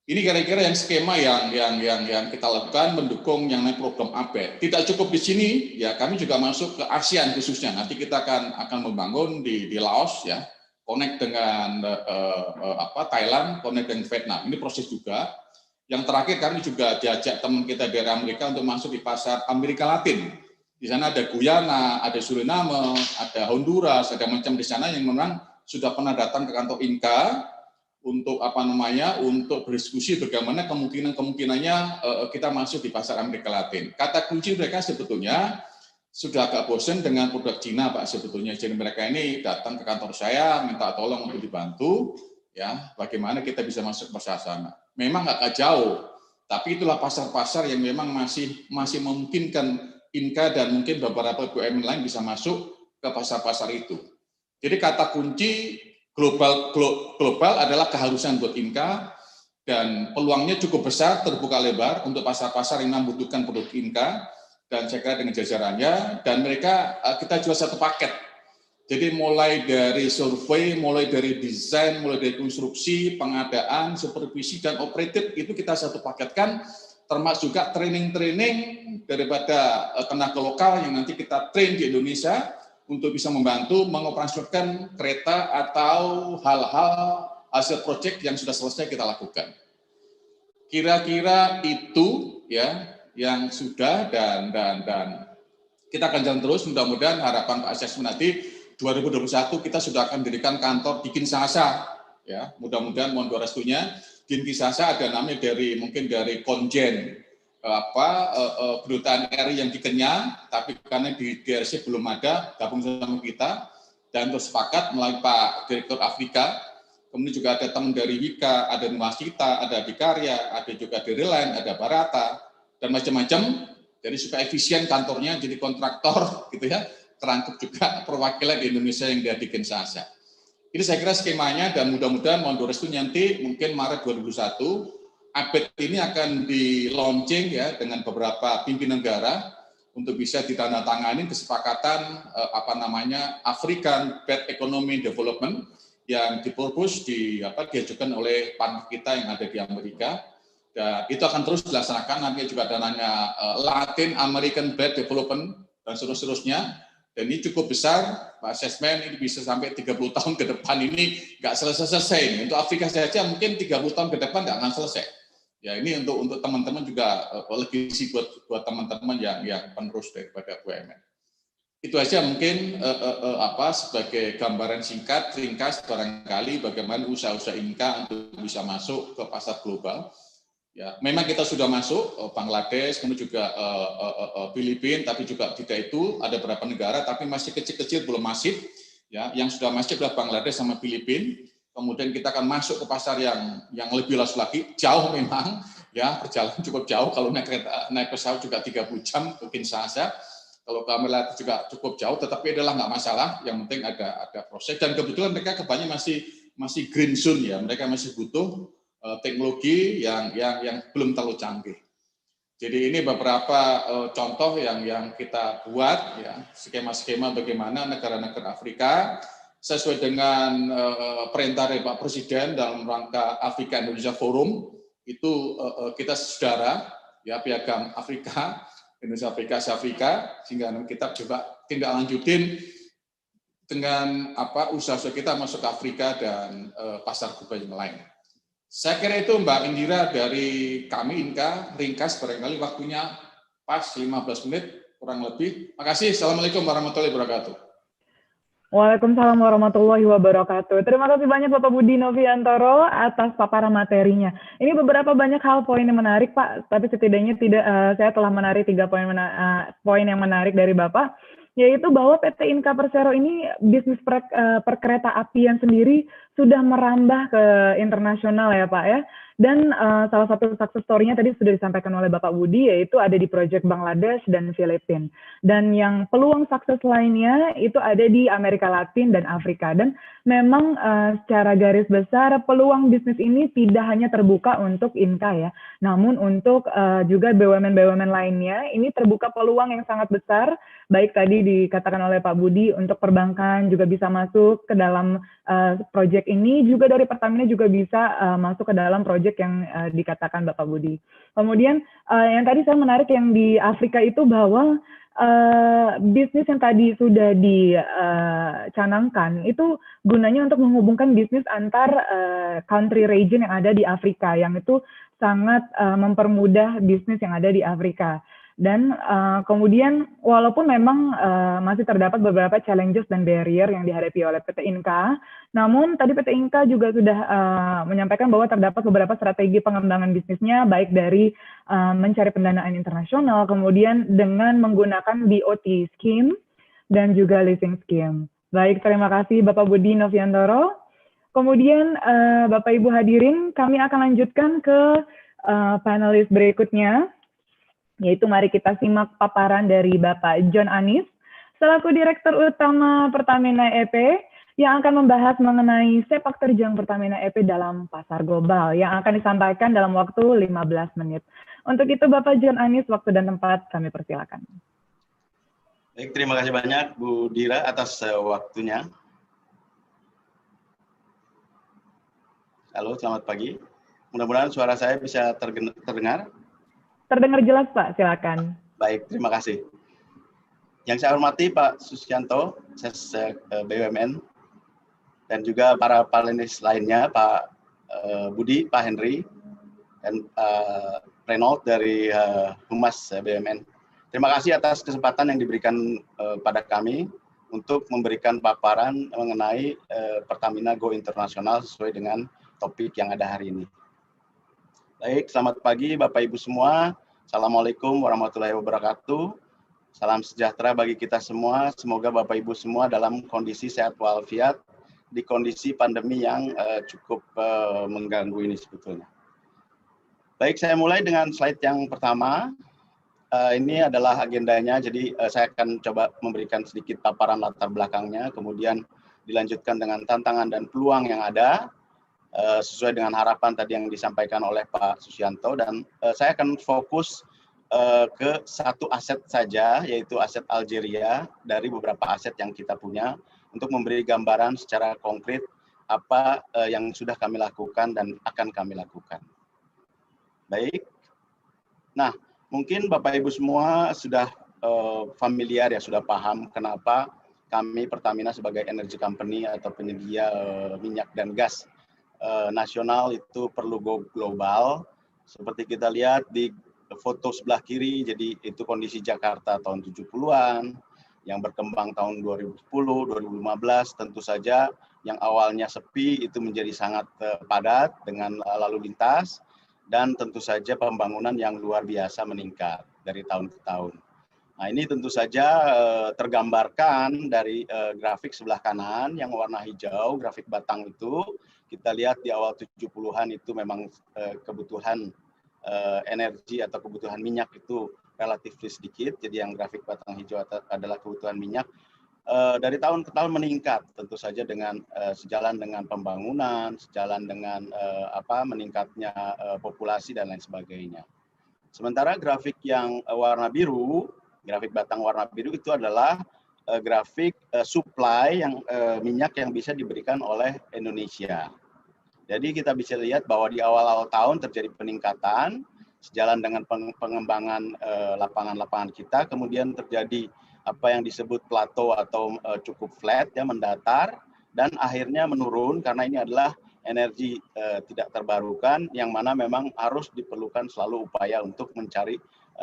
Ini kira-kira yang skema yang kita lakukan mendukung yang namanya program APEC. Tidak cukup di sini, ya kami juga masuk ke ASEAN khususnya. Nanti kita akan membangun di Laos, ya, connect dengan Thailand, connect dengan Vietnam. Ini proses juga. Yang terakhir kami juga diajak teman kita dari Amerika untuk masuk di pasar Amerika Latin. Di sana ada Guyana, ada Suriname, ada Honduras, ada macam di sana yang memang sudah pernah datang ke kantor Inka untuk untuk berdiskusi bagaimana kemungkinannya kita masuk di pasar Amerika Latin. Kata kunci mereka sebetulnya sudah agak bosan dengan produk Cina, Pak, sebetulnya. Jadi mereka ini datang ke kantor saya minta tolong untuk dibantu, ya, bagaimana kita bisa masuk ke pasar sana. Memang agak jauh, tapi itulah pasar-pasar yang memang masih memungkinkan Inka dan mungkin beberapa BUMN lain bisa masuk ke pasar-pasar itu. Jadi kata kunci global adalah keharusan buat Inka dan peluangnya cukup besar, terbuka lebar untuk pasar-pasar yang membutuhkan produk Inka dan saya kira dengan jajarannya dan mereka kita jual satu paket. Jadi mulai dari survei, mulai dari desain, mulai dari konstruksi, pengadaan, supervisi dan operated itu kita satu paketkan, termasuk juga training-training daripada tenaga lokal yang nanti kita train di Indonesia untuk bisa membantu mengoperasikan kereta atau hal-hal hasil proyek yang sudah selesai kita lakukan. Kira-kira itu ya yang sudah dan kita akan jalan terus. Mudah-mudahan harapan Pak Asesmen nanti 2021 kita sudah akan mendirikan kantor di Kinshasa. Ya, mudah-mudahan mohon doa restunya. Di Kinshasa ada namanya mungkin dari Konjen kedutaan RI yang di Kenya, tapi karena di DRC belum ada, gabung sama kita dan tersepakat melalui Pak Direktur Afrika. Kemudian juga ada teman dari Wika, ada Numasita, ada Dikarya, ada juga dari Line, ada Barata dan macam-macam. Jadi supaya efisien kantornya jadi kontraktor gitu ya, terangkap juga perwakilan di Indonesia yang dia di Kinshasa. Ini saya kira skemanya dan mudah-mudahan mohon doa restu nanti mungkin Maret 2021 APEC ini akan di launching ya dengan beberapa pimpinan negara untuk bisa ditandatangani kesepakatan African Belt Economy Development yang diajukan oleh partner kita yang ada di Amerika dan itu akan terus dilaksanakan. Nanti juga ada namanya Latin American Belt Development dan seterusnya. Dan ini cukup besar, Pak Asesmen, ini bisa sampai 30 tahun ke depan ini nggak selesai-selesai. Untuk Afrika saja mungkin 30 tahun ke depan nggak akan selesai. Ya ini untuk teman-teman juga legasi buat teman-teman yang penerus daripada BUMN. Itu aja mungkin sebagai gambaran singkat, ringkas barangkali bagaimana usaha-usaha Inka untuk bisa masuk ke pasar global. Ya, memang kita sudah masuk Bangladesh, kemudian juga Filipina, tapi juga tidak itu ada beberapa negara, tapi masih kecil-kecil belum masif. Ya, yang sudah masif adalah Bangladesh sama Filipina. kemudian kita akan masuk ke pasar yang lebih luas lagi, jauh memang, ya perjalanan cukup jauh, kalau naik pesawat juga 30 jam ke Kinshasa, kalau kami lihat juga cukup jauh, tetapi adalah nggak masalah, yang penting ada proses, dan kebetulan mereka kebanyakan masih green zone ya, mereka masih butuh teknologi yang belum terlalu canggih. Jadi ini beberapa contoh yang kita buat, ya, skema-skema bagaimana negara-negara Afrika sesuai dengan perintah dari Pak Presiden dalam rangka Afrika Indonesia Forum, itu kita saudara, ya, piagam Afrika, Indonesia Afrika, Asia Afrika, sehingga kita coba tindak lanjutin dengan usaha kita masuk ke Afrika dan pasar global yang lain. Saya kira itu Mbak Indira dari kami Inka, ringkas barangkali waktunya pas 15 menit kurang lebih. Makasih. Assalamualaikum warahmatullahi wabarakatuh.
Waalaikumsalam warahmatullahi wabarakatuh. Terima kasih banyak Bapak Budi Noviantoro atas paparan materinya. Ini beberapa banyak hal poin yang menarik Pak, tapi setidaknya saya telah menarik 3 poin yang menarik dari Bapak, yaitu bahwa PT Inka Persero ini bisnis perkereta apian sendiri sudah merambah ke internasional ya Pak ya. Dan salah satu success story-nya tadi sudah disampaikan oleh Bapak Budi, yaitu ada di proyek Bangladesh dan Filipina. Dan yang peluang sukses lainnya itu ada di Amerika Latin dan Afrika. Dan memang secara garis besar peluang bisnis ini tidak hanya terbuka untuk Inka ya, namun untuk juga BUMN-BUMN lainnya, ini terbuka peluang yang sangat besar, baik tadi dikatakan oleh Pak Budi untuk perbankan juga bisa masuk ke dalam proyek ini, juga dari Pertamina juga bisa masuk ke dalam proyek yang dikatakan Bapak Budi. Kemudian yang tadi saya menarik yang di Afrika itu bahwa bisnis yang tadi sudah dicanangkan itu gunanya untuk menghubungkan bisnis antar country region yang ada di Afrika, yang itu sangat mempermudah bisnis yang ada di Afrika. Dan kemudian walaupun memang masih terdapat beberapa challenges dan barrier yang dihadapi oleh PT Inka, namun tadi PT Inka juga sudah menyampaikan bahwa terdapat beberapa strategi pengembangan bisnisnya, baik dari mencari pendanaan internasional, kemudian dengan menggunakan BOT scheme dan juga leasing scheme. Baik, terima kasih Bapak Budi Noviantoro. Kemudian Bapak Ibu hadirin, kami akan lanjutkan ke panelis berikutnya, yaitu mari kita simak paparan dari Bapak John Anis, selaku Direktur Utama Pertamina EP, yang akan membahas mengenai sepak terjang Pertamina EP dalam pasar global, yang akan disampaikan dalam waktu 15 menit. Untuk itu Bapak John Anis, waktu dan tempat kami persilakan.
Baik, terima kasih banyak Bu Dira atas waktunya. Halo, selamat pagi. Mudah-mudahan suara saya bisa terdengar.
Terdengar jelas Pak, silakan.
Baik, terima kasih. Yang saya hormati Pak Susianto, BUMN, dan juga para panelis lainnya, Pak Budi, Pak Henry, dan Reynold dari Humas BUMN. Terima kasih atas kesempatan yang diberikan pada kami untuk memberikan paparan mengenai Pertamina Go Internasional sesuai dengan topik yang ada hari ini. Baik, selamat pagi Bapak Ibu semua. Assalamualaikum warahmatullahi wabarakatuh. Salam sejahtera bagi kita semua. Semoga Bapak Ibu semua dalam kondisi sehat walafiat di kondisi pandemi yang cukup mengganggu ini sebetulnya. Baik, saya mulai dengan slide yang pertama. Ini adalah agendanya, jadi saya akan coba memberikan sedikit paparan latar belakangnya, kemudian dilanjutkan dengan tantangan dan peluang yang ada, sesuai dengan harapan tadi yang disampaikan oleh Pak Susianto, dan saya akan fokus ke satu aset saja, yaitu aset Algeria dari beberapa aset yang kita punya untuk memberi gambaran secara konkret apa yang sudah kami lakukan dan akan kami lakukan. Baik, nah mungkin Bapak Ibu semua sudah familiar ya, sudah paham kenapa kami Pertamina sebagai energy company atau penyedia minyak dan gas nasional itu perlu go global. Seperti kita lihat di foto sebelah kiri, jadi itu kondisi Jakarta tahun 70-an, yang berkembang tahun 2010, 2015, tentu saja yang awalnya sepi itu menjadi sangat padat dengan lalu lintas, dan tentu saja pembangunan yang luar biasa meningkat dari tahun ke tahun. Nah, ini tentu saja tergambarkan dari grafik sebelah kanan yang warna hijau, grafik batang itu. Kita lihat di awal 70-an itu memang kebutuhan energi atau kebutuhan minyak itu relatif sedikit. Jadi yang grafik batang hijau adalah kebutuhan minyak. Dari tahun ke tahun meningkat, tentu saja dengan sejalan dengan pembangunan, sejalan dengan meningkatnya populasi dan lain sebagainya. Sementara grafik yang warna biru, grafik batang warna biru itu adalah grafik supply yang minyak yang bisa diberikan oleh Indonesia. Jadi kita bisa lihat bahwa di awal-awal tahun terjadi peningkatan sejalan dengan pengembangan lapangan-lapangan kita, kemudian terjadi apa yang disebut plateau atau cukup flat, ya, mendatar, dan akhirnya menurun karena ini adalah energi tidak terbarukan yang mana memang harus diperlukan selalu upaya untuk mencari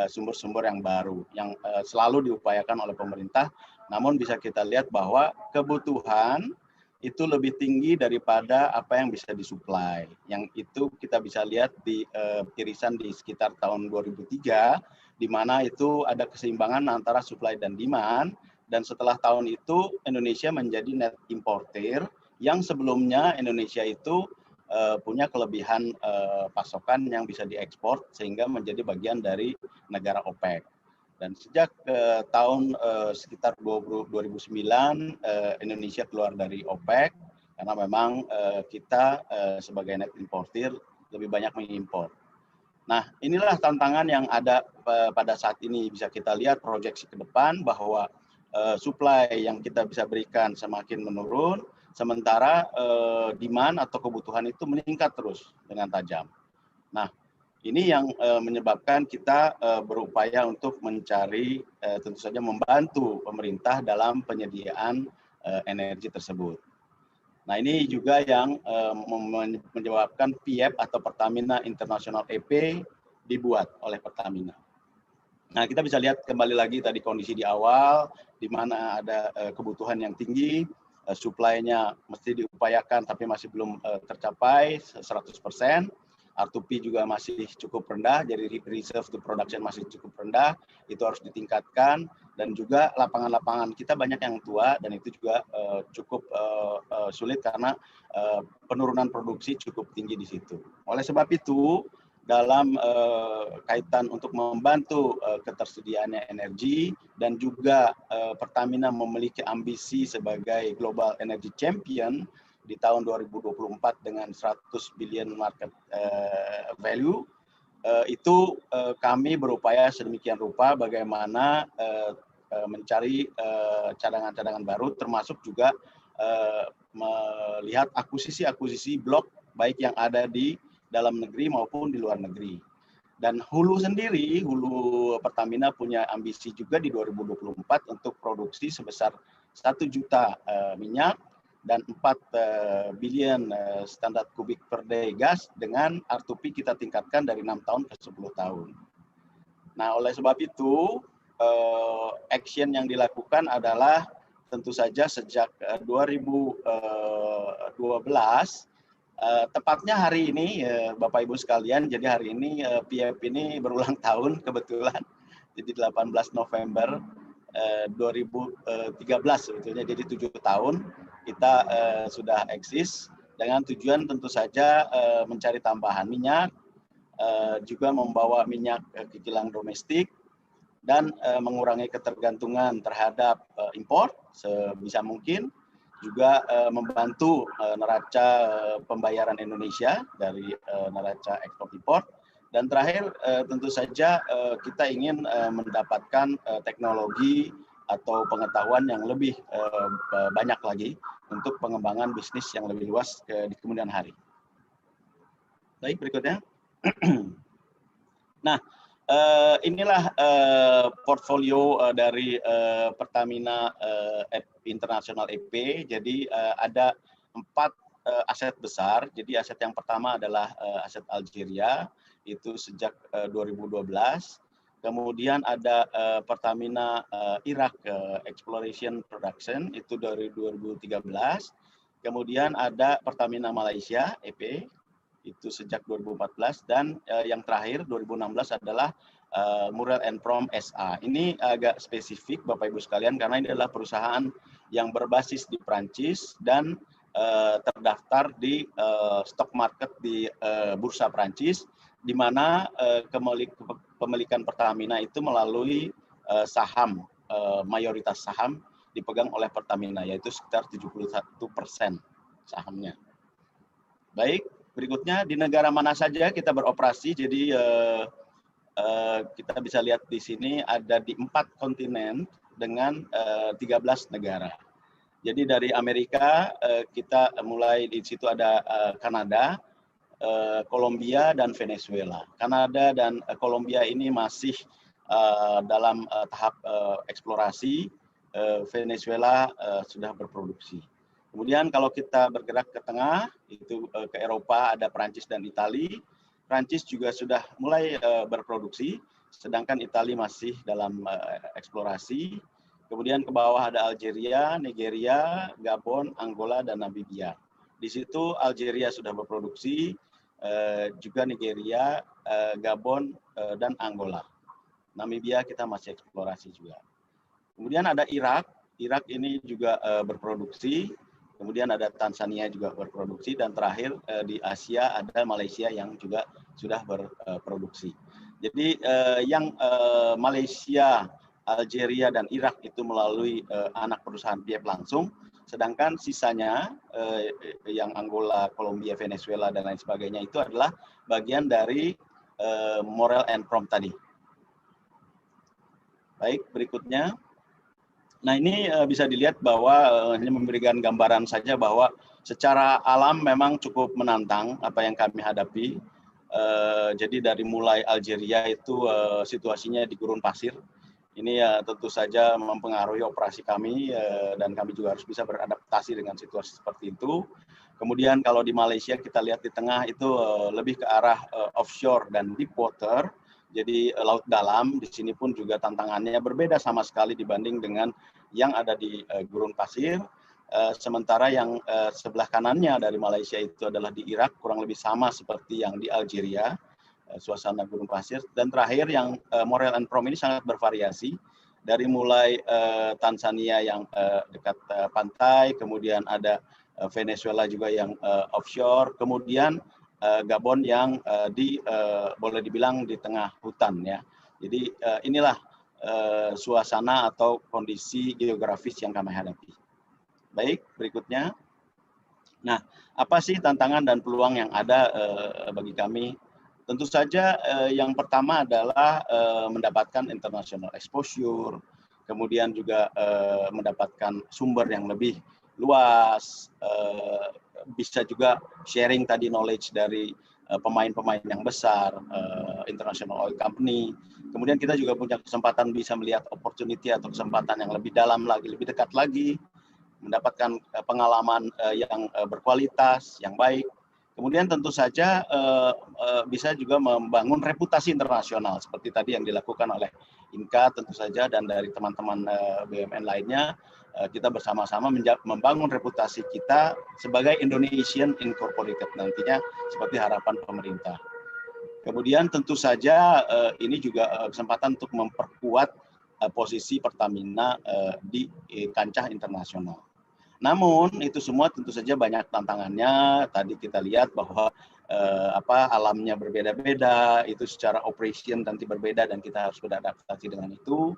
sumber-sumber yang baru yang selalu diupayakan oleh pemerintah. Namun bisa kita lihat bahwa kebutuhan itu lebih tinggi daripada apa yang bisa disuplai. Yang itu kita bisa lihat di irisan di sekitar tahun 2003, di mana itu ada keseimbangan antara supply dan demand, dan setelah tahun itu Indonesia menjadi net importer, yang sebelumnya Indonesia itu punya kelebihan pasokan yang bisa diekspor sehingga menjadi bagian dari negara OPEC. Dan sejak tahun sekitar 2009 Indonesia keluar dari OPEC karena memang kita sebagai net importer lebih banyak mengimpor. Nah, inilah tantangan yang ada pada saat ini. Bisa kita lihat proyeksi ke depan bahwa supply yang kita bisa berikan semakin menurun, sementara demand atau kebutuhan itu meningkat terus dengan tajam. Nah, ini yang menyebabkan kita berupaya untuk mencari, tentu saja membantu pemerintah dalam penyediaan energi tersebut. Nah, ini juga yang menyebabkan PIEP atau Pertamina International EP dibuat oleh Pertamina. Nah, kita bisa lihat kembali lagi tadi kondisi di awal, di mana ada kebutuhan yang tinggi, supply-nya mesti diupayakan tapi masih belum tercapai 100%. R2P juga masih cukup rendah, jadi reserve to production masih cukup rendah, itu harus ditingkatkan, dan juga lapangan-lapangan kita banyak yang tua, dan itu juga cukup sulit karena penurunan produksi cukup tinggi di situ. Oleh sebab itu, dalam kaitan untuk membantu ketersediaannya energi, dan juga Pertamina memiliki ambisi sebagai Global Energy Champion, di tahun 2024 dengan 100 billion market value, itu kami berupaya sedemikian rupa bagaimana mencari cadangan-cadangan baru, termasuk juga melihat akuisisi-akuisisi blok baik yang ada di dalam negeri maupun di luar negeri. Dan hulu sendiri, hulu Pertamina punya ambisi juga di 2024 untuk produksi sebesar 1 juta minyak dan 4 billion standar kubik per day gas, dengan R2P kita tingkatkan dari 6 tahun ke 10 tahun. Nah, oleh sebab itu, action yang dilakukan adalah tentu saja sejak 2012, tepatnya hari ini, Bapak Ibu sekalian, jadi hari ini PIEP ini berulang tahun kebetulan, jadi 18 November 2013 sebetulnya, jadi 7 tahun kita sudah eksis dengan tujuan tentu saja mencari tambahan minyak, juga membawa minyak ke kilang domestik, dan mengurangi ketergantungan terhadap impor sebisa mungkin, juga membantu neraca pembayaran Indonesia dari neraca ekspor impor. Dan terakhir tentu saja kita ingin mendapatkan teknologi atau pengetahuan yang lebih banyak lagi untuk pengembangan bisnis yang lebih luas di kemudian hari. Baik, berikutnya. Nah, inilah portfolio dari Pertamina International EP. Jadi ada 4 aset besar. Jadi aset yang pertama adalah aset Algeria, itu sejak 2012. Kemudian ada Pertamina Iraq Exploration Production, itu dari 2013. Kemudian ada Pertamina Malaysia, EP, itu sejak 2014. Dan yang terakhir, 2016 adalah Murel and Prom SA. Ini agak spesifik Bapak Ibu sekalian karena ini adalah perusahaan yang berbasis di Prancis dan terdaftar di stock market di bursa Prancis, di mana pemilikan Pertamina itu melalui saham, mayoritas saham dipegang oleh Pertamina, yaitu sekitar 71% sahamnya. Baik, berikutnya di negara mana saja kita beroperasi. Jadi kita bisa lihat di sini ada di 4 kontinen dengan 13 negara. Jadi dari Amerika kita mulai di situ ada Kanada, Kolombia dan Venezuela. Kanada dan Kolombia ini masih dalam tahap eksplorasi. Venezuela sudah berproduksi. Kemudian kalau kita bergerak ke tengah, itu ke Eropa ada Prancis dan Italia. Prancis juga sudah mulai berproduksi, sedangkan Italia masih dalam eksplorasi. Kemudian ke bawah ada Algeria, Nigeria, Gabon, Angola, dan Namibia. Di situ Algeria sudah berproduksi, juga Nigeria, Gabon, dan Angola. Namibia kita masih eksplorasi juga. Kemudian ada Irak. Irak ini juga berproduksi. Kemudian ada Tanzania juga berproduksi. Dan terakhir di Asia ada Malaysia yang juga sudah berproduksi. Jadi yang Malaysia, Algeria, dan Irak itu melalui anak perusahaan PIEP langsung. Sedangkan sisanya yang Angola, Kolombia, Venezuela, dan lain sebagainya itu adalah bagian dari Murel and Prom tadi. Baik, berikutnya. Nah ini bisa dilihat bahwa ini memberikan gambaran saja bahwa secara alam memang cukup menantang apa yang kami hadapi. Jadi dari mulai Algeria itu situasinya di gurun pasir. Ini tentu saja mempengaruhi operasi kami dan kami juga harus bisa beradaptasi dengan situasi seperti itu. Kemudian kalau di Malaysia kita lihat di tengah itu lebih ke arah offshore dan deep water. Jadi laut dalam, di sini pun juga tantangannya berbeda sama sekali dibanding dengan yang ada di gurun pasir. Sementara yang sebelah kanannya dari Malaysia itu adalah di Irak, kurang lebih sama seperti yang di Algeria, suasana gurun pasir. Dan terakhir yang Murel and Prom ini sangat bervariasi, dari mulai Tanzania yang dekat pantai, kemudian ada Venezuela juga yang offshore, kemudian Gabon yang boleh dibilang di tengah hutan ya. Jadi inilah suasana atau kondisi geografis yang kami hadapi. Baik, berikutnya. Nah, apa sih tantangan dan peluang yang ada bagi kami? Tentu saja yang pertama adalah mendapatkan international exposure, kemudian juga mendapatkan sumber yang lebih luas, bisa juga sharing tadi knowledge dari pemain-pemain yang besar, international oil company. Kemudian kita juga punya kesempatan bisa melihat opportunity atau kesempatan yang lebih dalam lagi, lebih dekat lagi, mendapatkan pengalaman yang berkualitas, yang baik. Kemudian tentu saja bisa juga membangun reputasi internasional seperti tadi yang dilakukan oleh Inka tentu saja dan dari teman-teman BUMN lainnya. Kita bersama-sama membangun reputasi kita sebagai Indonesian Incorporated nantinya seperti harapan pemerintah. Kemudian tentu saja ini juga kesempatan untuk memperkuat posisi Pertamina di kancah internasional. Namun itu semua tentu saja banyak tantangannya. Tadi kita lihat bahwa alamnya berbeda-beda, itu secara operation nanti berbeda dan kita harus beradaptasi dengan itu.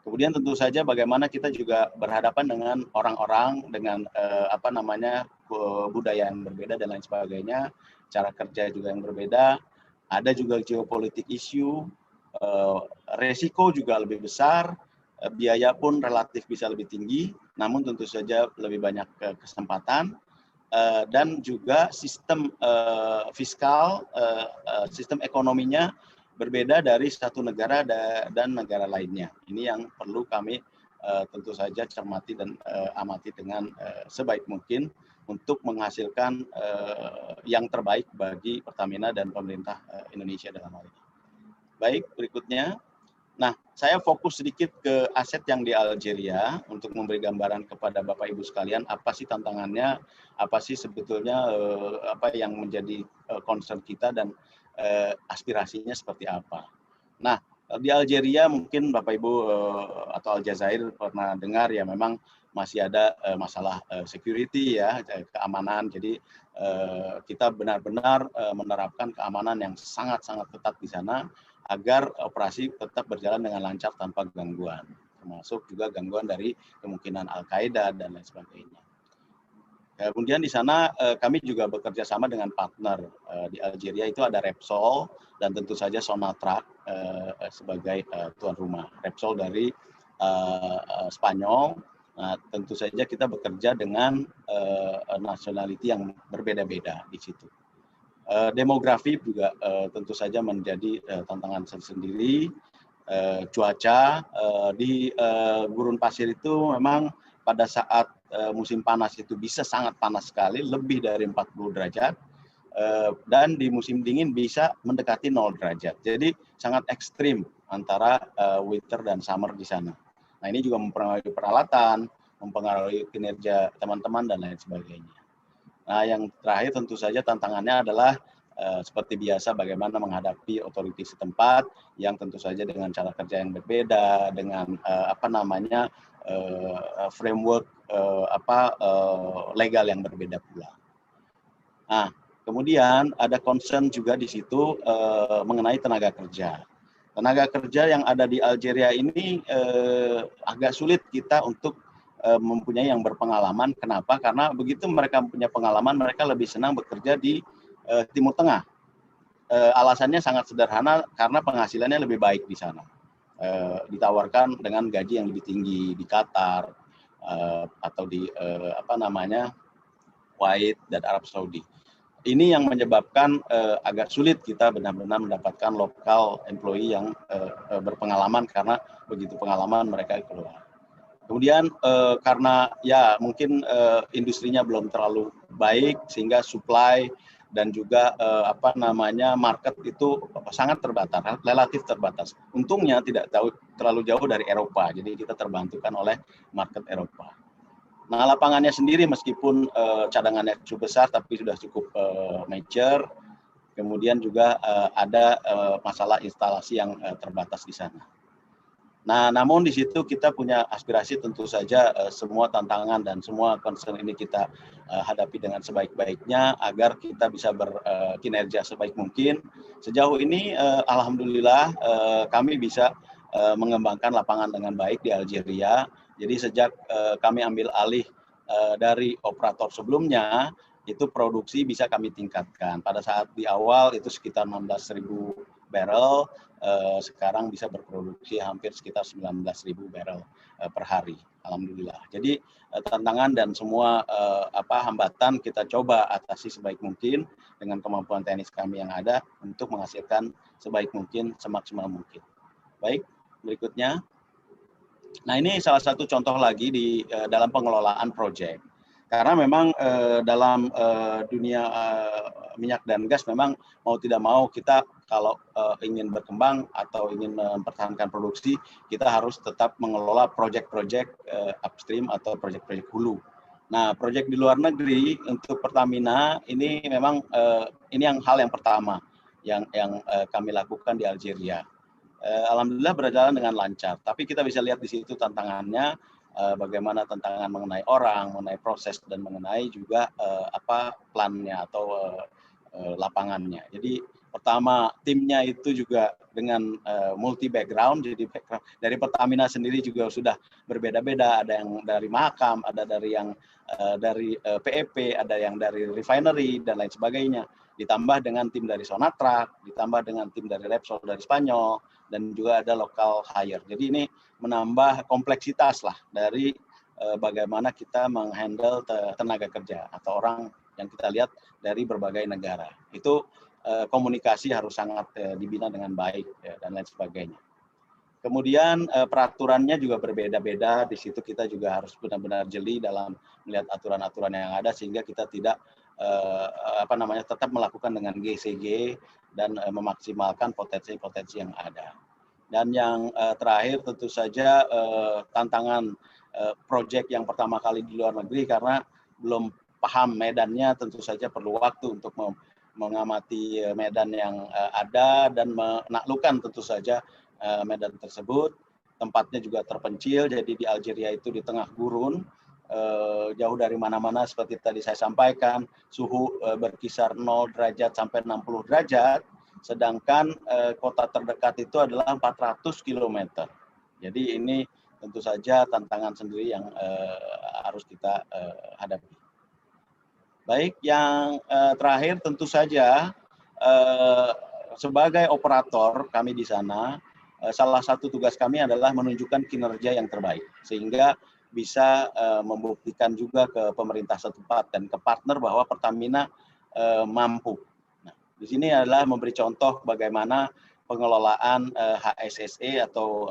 Kemudian tentu saja bagaimana kita juga berhadapan dengan orang-orang dengan budaya yang berbeda dan lain sebagainya, cara kerja juga yang berbeda, ada juga geopolitik isu, resiko juga lebih besar, biaya pun relatif bisa lebih tinggi, namun tentu saja lebih banyak kesempatan, dan juga sistem fiskal, sistem ekonominya berbeda dari satu negara dan negara lainnya. Ini yang perlu kami tentu saja cermati dan amati dengan sebaik mungkin untuk menghasilkan yang terbaik bagi Pertamina dan pemerintah Indonesia dalam hal ini. Baik, berikutnya. Nah, saya fokus sedikit ke aset yang di Algeria untuk memberi gambaran kepada Bapak Ibu sekalian apa sih tantangannya, apa sih sebetulnya apa yang menjadi concern kita dan aspirasinya seperti apa. Nah, Di Algeria mungkin Bapak Ibu atau Aljazair pernah dengar ya, memang masih ada masalah security ya, keamanan. Jadi kita benar-benar menerapkan keamanan yang sangat-sangat ketat di sana agar operasi tetap berjalan dengan lancar tanpa gangguan, termasuk juga gangguan dari kemungkinan Al-Qaeda dan lain sebagainya. Kemudian di sana kami juga bekerja sama dengan partner di Algeria, itu ada Repsol dan tentu saja Sonatrach sebagai tuan rumah. Repsol dari Spanyol. Nah, tentu saja kita bekerja dengan nationality yang berbeda-beda di situ. Demografi juga tentu saja menjadi tantangan sendiri. Cuaca di gurun pasir itu memang pada saat musim panas itu bisa sangat panas sekali, lebih dari 40 derajat, dan di musim dingin bisa mendekati 0 derajat. Jadi sangat ekstrim antara winter dan summer di sana. Nah, ini juga mempengaruhi peralatan, mempengaruhi kinerja teman-teman dan lain sebagainya. Nah, yang terakhir tentu saja tantangannya adalah seperti biasa bagaimana menghadapi otoritas setempat yang tentu saja dengan cara kerja yang berbeda, dengan framework legal yang berbeda pula. Nah, kemudian ada concern juga di situ mengenai tenaga kerja. Tenaga kerja yang ada di Algeria ini agak sulit kita untuk mempunyai yang berpengalaman. Kenapa? Karena begitu mereka punya pengalaman, mereka lebih senang bekerja di Timur Tengah. Alasannya sangat sederhana, karena penghasilannya lebih baik di sana. Ditawarkan dengan gaji yang lebih tinggi di Qatar atau di Kuwait dan Arab Saudi. Ini yang menyebabkan agak sulit kita benar-benar mendapatkan lokal employee yang berpengalaman, karena begitu pengalaman mereka keluar. Kemudian karena ya mungkin industrinya belum terlalu baik, sehingga supply dan juga market itu sangat terbatas, relatif terbatas. Untungnya tidak terlalu jauh dari Eropa, jadi kita terbantukan oleh market Eropa. Nah, lapangannya sendiri meskipun cadangannya cukup besar, tapi sudah cukup mature. Kemudian juga ada masalah instalasi yang terbatas di sana. Nah, namun di situ kita punya aspirasi, tentu saja semua tantangan dan semua concern ini kita hadapi dengan sebaik-baiknya agar kita bisa berkinerja sebaik mungkin. Sejauh ini alhamdulillah kami bisa mengembangkan lapangan dengan baik di Algeria. Jadi sejak kami ambil alih dari operator sebelumnya, itu produksi bisa kami tingkatkan. Pada saat di awal itu sekitar 16.000 barrel, sekarang bisa berproduksi hampir sekitar 19.000 barrel per hari. Alhamdulillah. Jadi tantangan dan semua hambatan kita coba atasi sebaik mungkin dengan kemampuan teknis kami yang ada untuk menghasilkan sebaik mungkin, semaksimal mungkin. Baik, berikutnya. Nah, ini salah satu contoh lagi di dalam pengelolaan proyek. Karena memang dalam dunia minyak dan gas memang mau tidak mau kita kalau ingin berkembang atau ingin mempertahankan produksi, kita harus tetap mengelola proyek-proyek upstream atau proyek-proyek hulu. Nah, proyek di luar negeri untuk Pertamina ini memang ini hal yang pertama yang kami lakukan di Algeria. Alhamdulillah berjalan dengan lancar, tapi kita bisa lihat di situ tantangannya. Bagaimana tantangan mengenai orang, mengenai proses, dan mengenai juga plannya atau lapangannya. Jadi pertama timnya itu juga dengan multi background, jadi background dari Pertamina sendiri juga sudah berbeda-beda, ada yang dari Mahakam, ada dari yang dari PEP, ada yang dari refinery dan lain sebagainya. Ditambah dengan tim dari Sonatrach, ditambah dengan tim dari Repsol dari Spanyol, dan juga ada local hire. Jadi ini menambah kompleksitas lah dari bagaimana kita menghandle tenaga kerja atau orang yang kita lihat dari berbagai negara. Itu komunikasi harus sangat dibina dengan baik dan lain sebagainya. Kemudian peraturannya juga berbeda-beda. Di situ kita juga harus benar-benar jeli dalam melihat aturan-aturan yang ada sehingga kita tidak tetap melakukan dengan GCG dan memaksimalkan potensi-potensi yang ada. Dan yang terakhir tentu saja tantangan proyek yang pertama kali di luar negeri karena belum paham medannya, tentu saja perlu waktu untuk mengamati medan yang ada dan menaklukkan tentu saja medan tersebut. Tempatnya juga terpencil, jadi di Algeria itu di tengah gurun, jauh dari mana-mana seperti tadi saya sampaikan, suhu berkisar 0 derajat sampai 60 derajat, sedangkan kota terdekat itu adalah 400 km. Jadi ini tentu saja tantangan sendiri yang harus kita hadapi. Baik, yang terakhir tentu saja sebagai operator kami di sana, salah satu tugas kami adalah menunjukkan kinerja yang terbaik, sehingga bisa membuktikan juga ke pemerintah setempat dan ke partner bahwa Pertamina mampu. Nah, di sini adalah memberi contoh bagaimana pengelolaan HSSE atau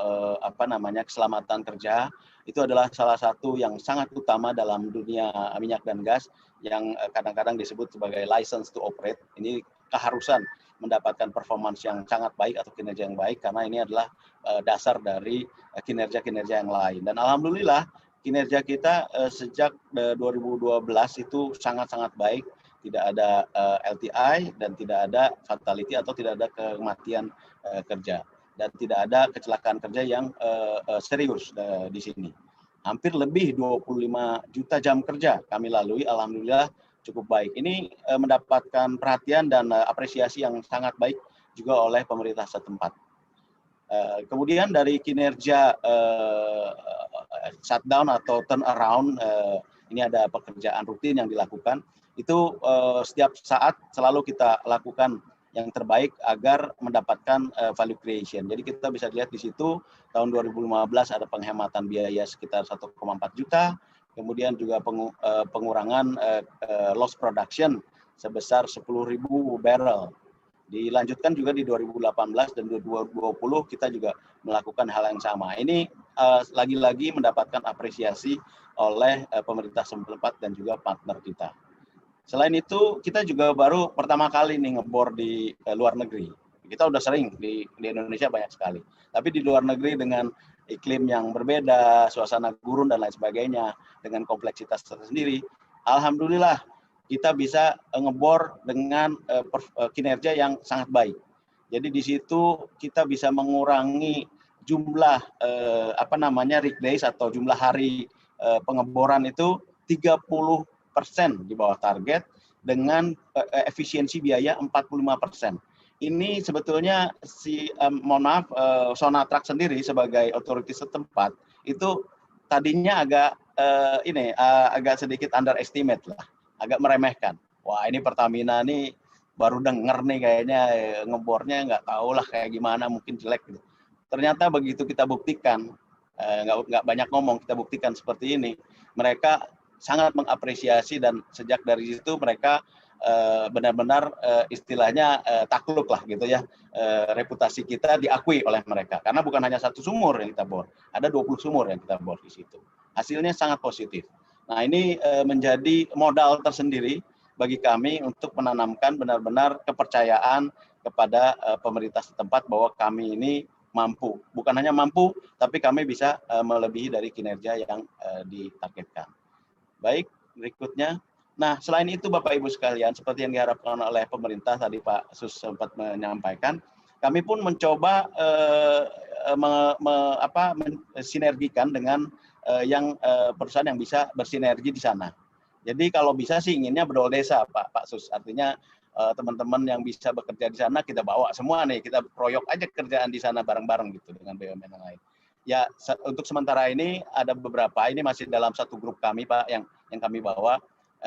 keselamatan kerja itu adalah salah satu yang sangat utama dalam dunia minyak dan gas yang kadang-kadang disebut sebagai license to operate. Ini keharusan mendapatkan performance yang sangat baik atau kinerja yang baik karena ini adalah dasar dari kinerja-kinerja yang lain. Dan alhamdulillah kinerja kita sejak 2012 itu sangat-sangat baik, tidak ada LTI dan tidak ada fatality atau tidak ada kematian kerja dan tidak ada kecelakaan kerja yang serius di sini. Hampir lebih 25 juta jam kerja kami lalui, alhamdulillah cukup baik. Ini mendapatkan perhatian dan apresiasi yang sangat baik juga oleh pemerintah setempat. Kemudian dari kinerja shutdown atau turnaround, ini ada pekerjaan rutin yang dilakukan. Itu setiap saat selalu kita lakukan yang terbaik agar mendapatkan value creation. Jadi kita bisa lihat di situ tahun 2015 ada penghematan biaya sekitar 1,4 juta. Kemudian juga pengurangan loss production sebesar 10.000 barrel. Dilanjutkan juga di 2018 dan 2020 kita juga melakukan hal yang sama. Ini lagi-lagi mendapatkan apresiasi oleh pemerintah setempat dan juga partner kita. Selain itu, kita juga baru pertama kali nih ngebor di luar negeri. Kita udah sering di Indonesia banyak sekali. Tapi di luar negeri dengan iklim yang berbeda, suasana gurun dan lain sebagainya, dengan kompleksitas tersendiri, alhamdulillah kita bisa ngebor dengan kinerja yang sangat baik. Jadi di situ kita bisa mengurangi jumlah rig days atau jumlah hari pengeboran itu 30% di bawah target dengan efisiensi biaya 45%. Ini sebetulnya Sonatrach sendiri sebagai otoritas setempat itu tadinya agak sedikit underestimate lah, agak meremehkan. Wah, ini Pertamina nih baru denger nih kayaknya ngebornya nggak tahu lah kayak gimana, mungkin jelek gitu. Ternyata begitu kita buktikan, nggak banyak ngomong, kita buktikan seperti ini, mereka sangat mengapresiasi dan sejak dari situ mereka benar-benar istilahnya takluk lah gitu ya, reputasi kita diakui oleh mereka karena bukan hanya satu sumur yang kita bor, ada 20 sumur yang kita bor di situ. Hasilnya sangat positif. Nah, ini menjadi modal tersendiri bagi kami untuk menanamkan benar-benar kepercayaan kepada pemerintah setempat bahwa kami ini mampu, bukan hanya mampu tapi kami bisa melebihi dari kinerja yang ditargetkan. Baik, berikutnya. Nah, selain itu Bapak Ibu sekalian, seperti yang diharapkan oleh pemerintah tadi Pak Sus sempat menyampaikan, kami pun mencoba sinergikan dengan perusahaan yang bisa bersinergi di sana. Jadi kalau bisa sih inginnya bedol desa Pak Sus, artinya teman-teman yang bisa bekerja di sana kita bawa semua nih, kita proyok aja kerjaan di sana bareng-bareng gitu dengan BUMN yang lain. Ya, untuk sementara ini ada beberapa, ini masih dalam satu grup kami Pak yang kami bawa.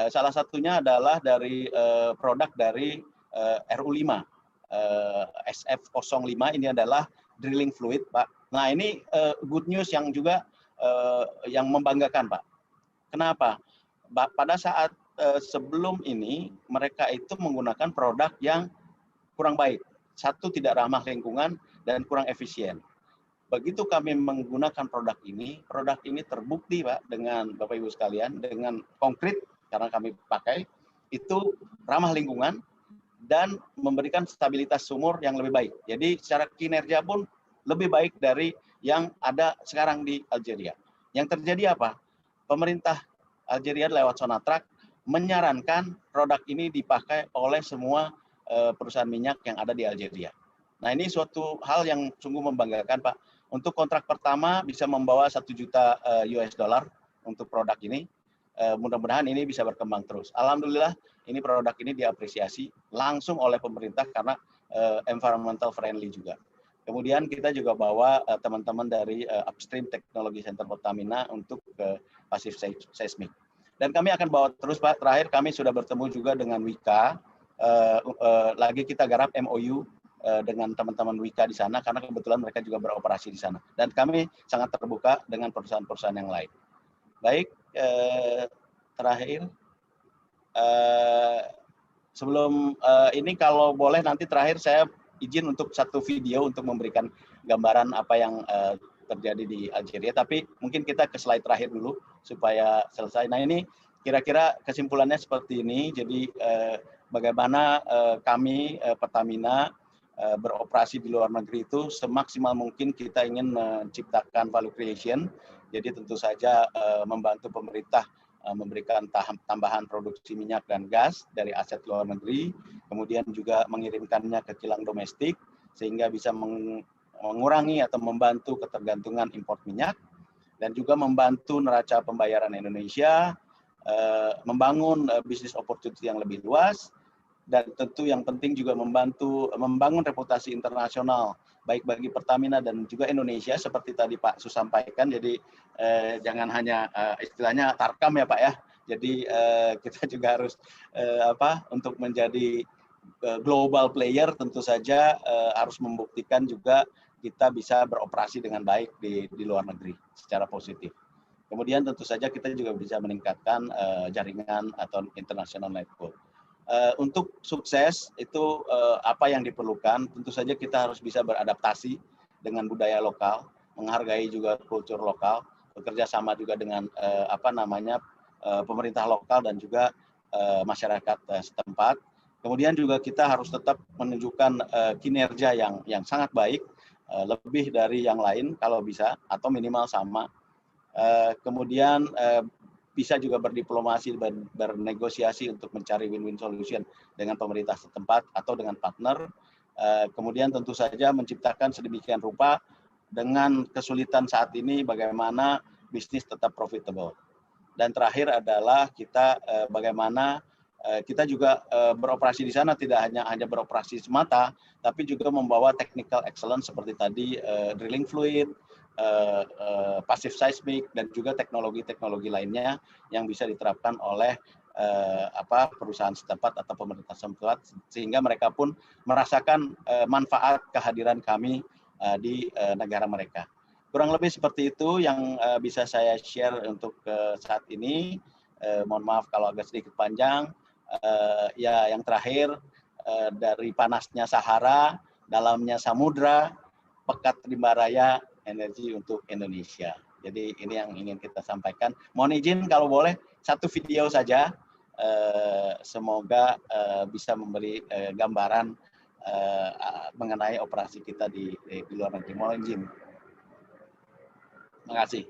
Salah satunya adalah dari produk dari RU5, SF05, ini adalah drilling fluid Pak. Nah, ini good news yang juga yang membanggakan Pak. Kenapa? Pada saat sebelum ini mereka itu menggunakan produk yang kurang baik. Satu, tidak ramah lingkungan dan kurang efisien. Begitu kami menggunakan produk ini terbukti Pak dengan Bapak Ibu sekalian, dengan konkret karena kami pakai, itu ramah lingkungan dan memberikan stabilitas sumur yang lebih baik. Jadi secara kinerja pun lebih baik dari yang ada sekarang di Algeria. Yang terjadi apa? Pemerintah Algeria lewat Sonatrach menyarankan produk ini dipakai oleh semua perusahaan minyak yang ada di Algeria. Nah, ini suatu hal yang sungguh membanggakan, Pak. Untuk kontrak pertama bisa membawa 1 juta US dollar untuk produk ini. Mudah-mudahan ini bisa berkembang terus. Alhamdulillah, ini produk ini diapresiasi langsung oleh pemerintah karena environmental friendly juga. Kemudian kita juga bawa teman-teman dari Upstream Technology Center Pertamina untuk passive seismic. Dan kami akan bawa terus, Pak. Terakhir kami sudah bertemu juga dengan Wika. Lagi kita garap MOU dengan teman-teman Wika di sana karena kebetulan mereka juga beroperasi di sana. Dan kami sangat terbuka dengan perusahaan-perusahaan yang lain. Baik, terakhir sebelum ini kalau boleh nanti terakhir saya izin untuk satu video untuk memberikan gambaran apa yang terjadi di Algeria. Tapi mungkin kita ke slide terakhir dulu supaya selesai. Nah, ini kira-kira kesimpulannya seperti ini. Jadi bagaimana kami Pertamina beroperasi di luar negeri itu semaksimal mungkin kita ingin menciptakan value creation. Jadi tentu saja membantu pemerintah memberikan tambahan produksi minyak dan gas dari aset luar negeri, kemudian juga mengirimkannya ke kilang domestik sehingga bisa mengurangi atau membantu ketergantungan impor minyak, dan juga membantu neraca pembayaran Indonesia, membangun bisnis opportunity yang lebih luas, dan tentu yang penting juga membangun reputasi internasional baik bagi Pertamina dan juga Indonesia seperti tadi Pak Sus sampaikan. Jadi jangan hanya istilahnya tarkam ya Pak ya. Jadi kita juga harus untuk menjadi global player tentu saja harus membuktikan juga kita bisa beroperasi dengan baik di luar negeri secara positif. Kemudian tentu saja kita juga bisa meningkatkan jaringan atau international network. Untuk sukses itu apa yang diperlukan, tentu saja kita harus bisa beradaptasi dengan budaya lokal, menghargai juga kultur lokal, bekerja sama juga dengan pemerintah lokal dan juga masyarakat setempat. Kemudian juga kita harus tetap menunjukkan kinerja yang sangat baik, lebih dari yang lain kalau bisa atau minimal sama. Kemudian bisa juga berdiplomasi, bernegosiasi untuk mencari win-win solution dengan pemerintah setempat atau dengan partner. Kemudian tentu saja menciptakan sedemikian rupa dengan kesulitan saat ini bagaimana bisnis tetap profitable. Dan terakhir adalah kita bagaimana kita juga beroperasi di sana tidak hanya beroperasi semata, tapi juga membawa technical excellence seperti tadi drilling fluid, passive seismic, dan juga teknologi-teknologi lainnya yang bisa diterapkan oleh perusahaan setempat atau pemerintah setempat sehingga mereka pun merasakan manfaat kehadiran kami di negara mereka. Kurang lebih seperti itu yang bisa saya share untuk saat ini. Mohon maaf kalau agak sedikit panjang. Ya, yang terakhir dari panasnya Sahara, dalamnya samudra, pekat rimba raya, energi untuk Indonesia. Jadi ini yang ingin kita sampaikan. Mohon izin kalau boleh satu video saja. Semoga bisa memberi gambaran mengenai operasi kita di luar negeri. Mohon izin. Terima kasih.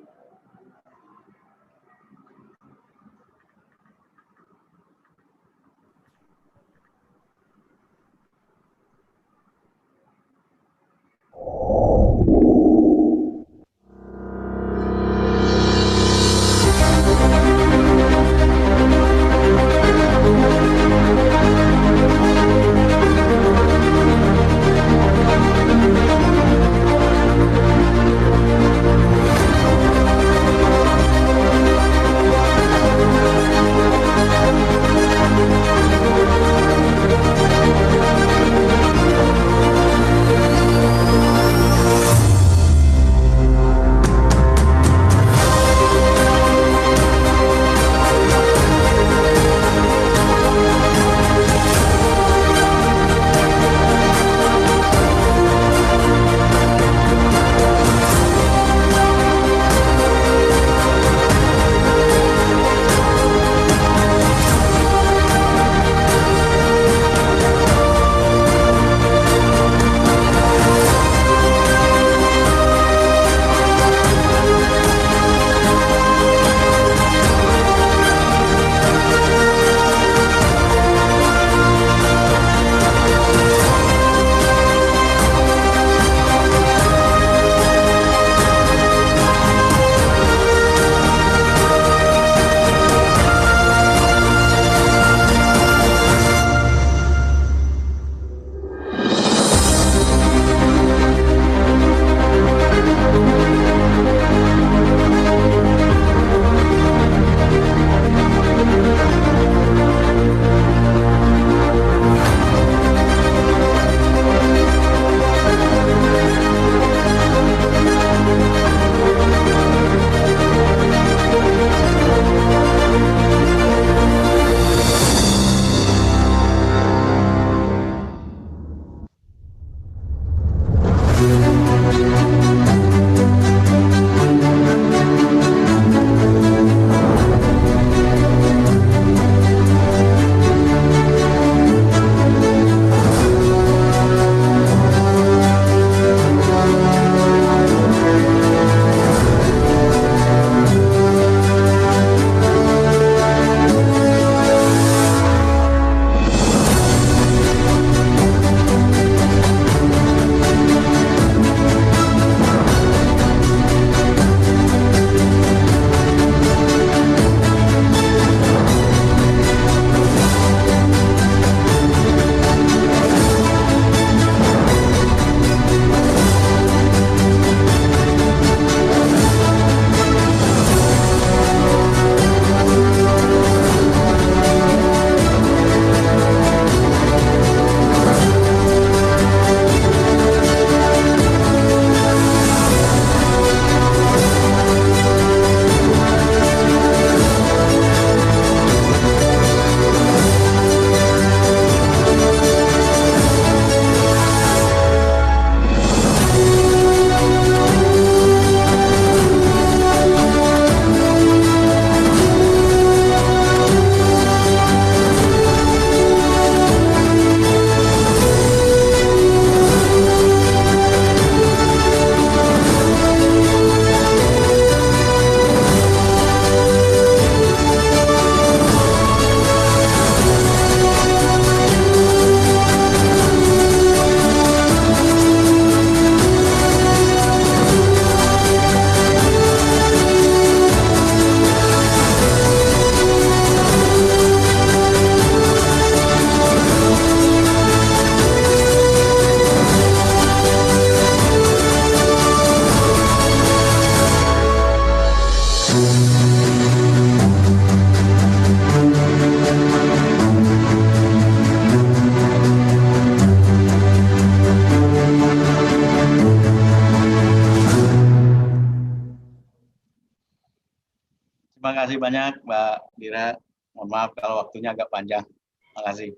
banyak Mbak Dira. Mohon maaf kalau waktunya agak panjang. Terima kasih.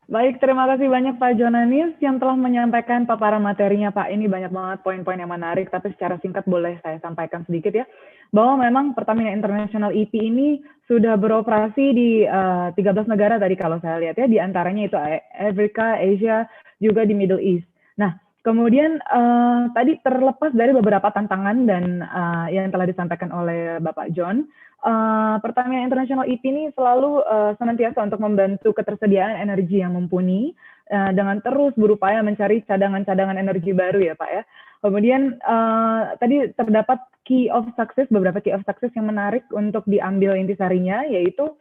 Baik, terima kasih banyak Pak Jonanis yang telah menyampaikan paparan materinya Pak. Ini banyak banget poin-poin yang menarik, tapi secara singkat boleh saya sampaikan sedikit ya. Bahwa memang Pertamina International EP ini sudah beroperasi di 13 negara tadi kalau saya lihat ya, di antaranya itu Afrika, Asia, juga di Middle East. Nah, kemudian tadi terlepas dari beberapa tantangan dan yang telah disampaikan oleh Bapak John, Pertamina International EP ini selalu senantiasa untuk membantu ketersediaan energi yang mumpuni dengan terus berupaya mencari cadangan-cadangan energi baru ya Pak ya. Kemudian tadi terdapat key of success, beberapa key of success yang menarik untuk diambil intisarinya, yaitu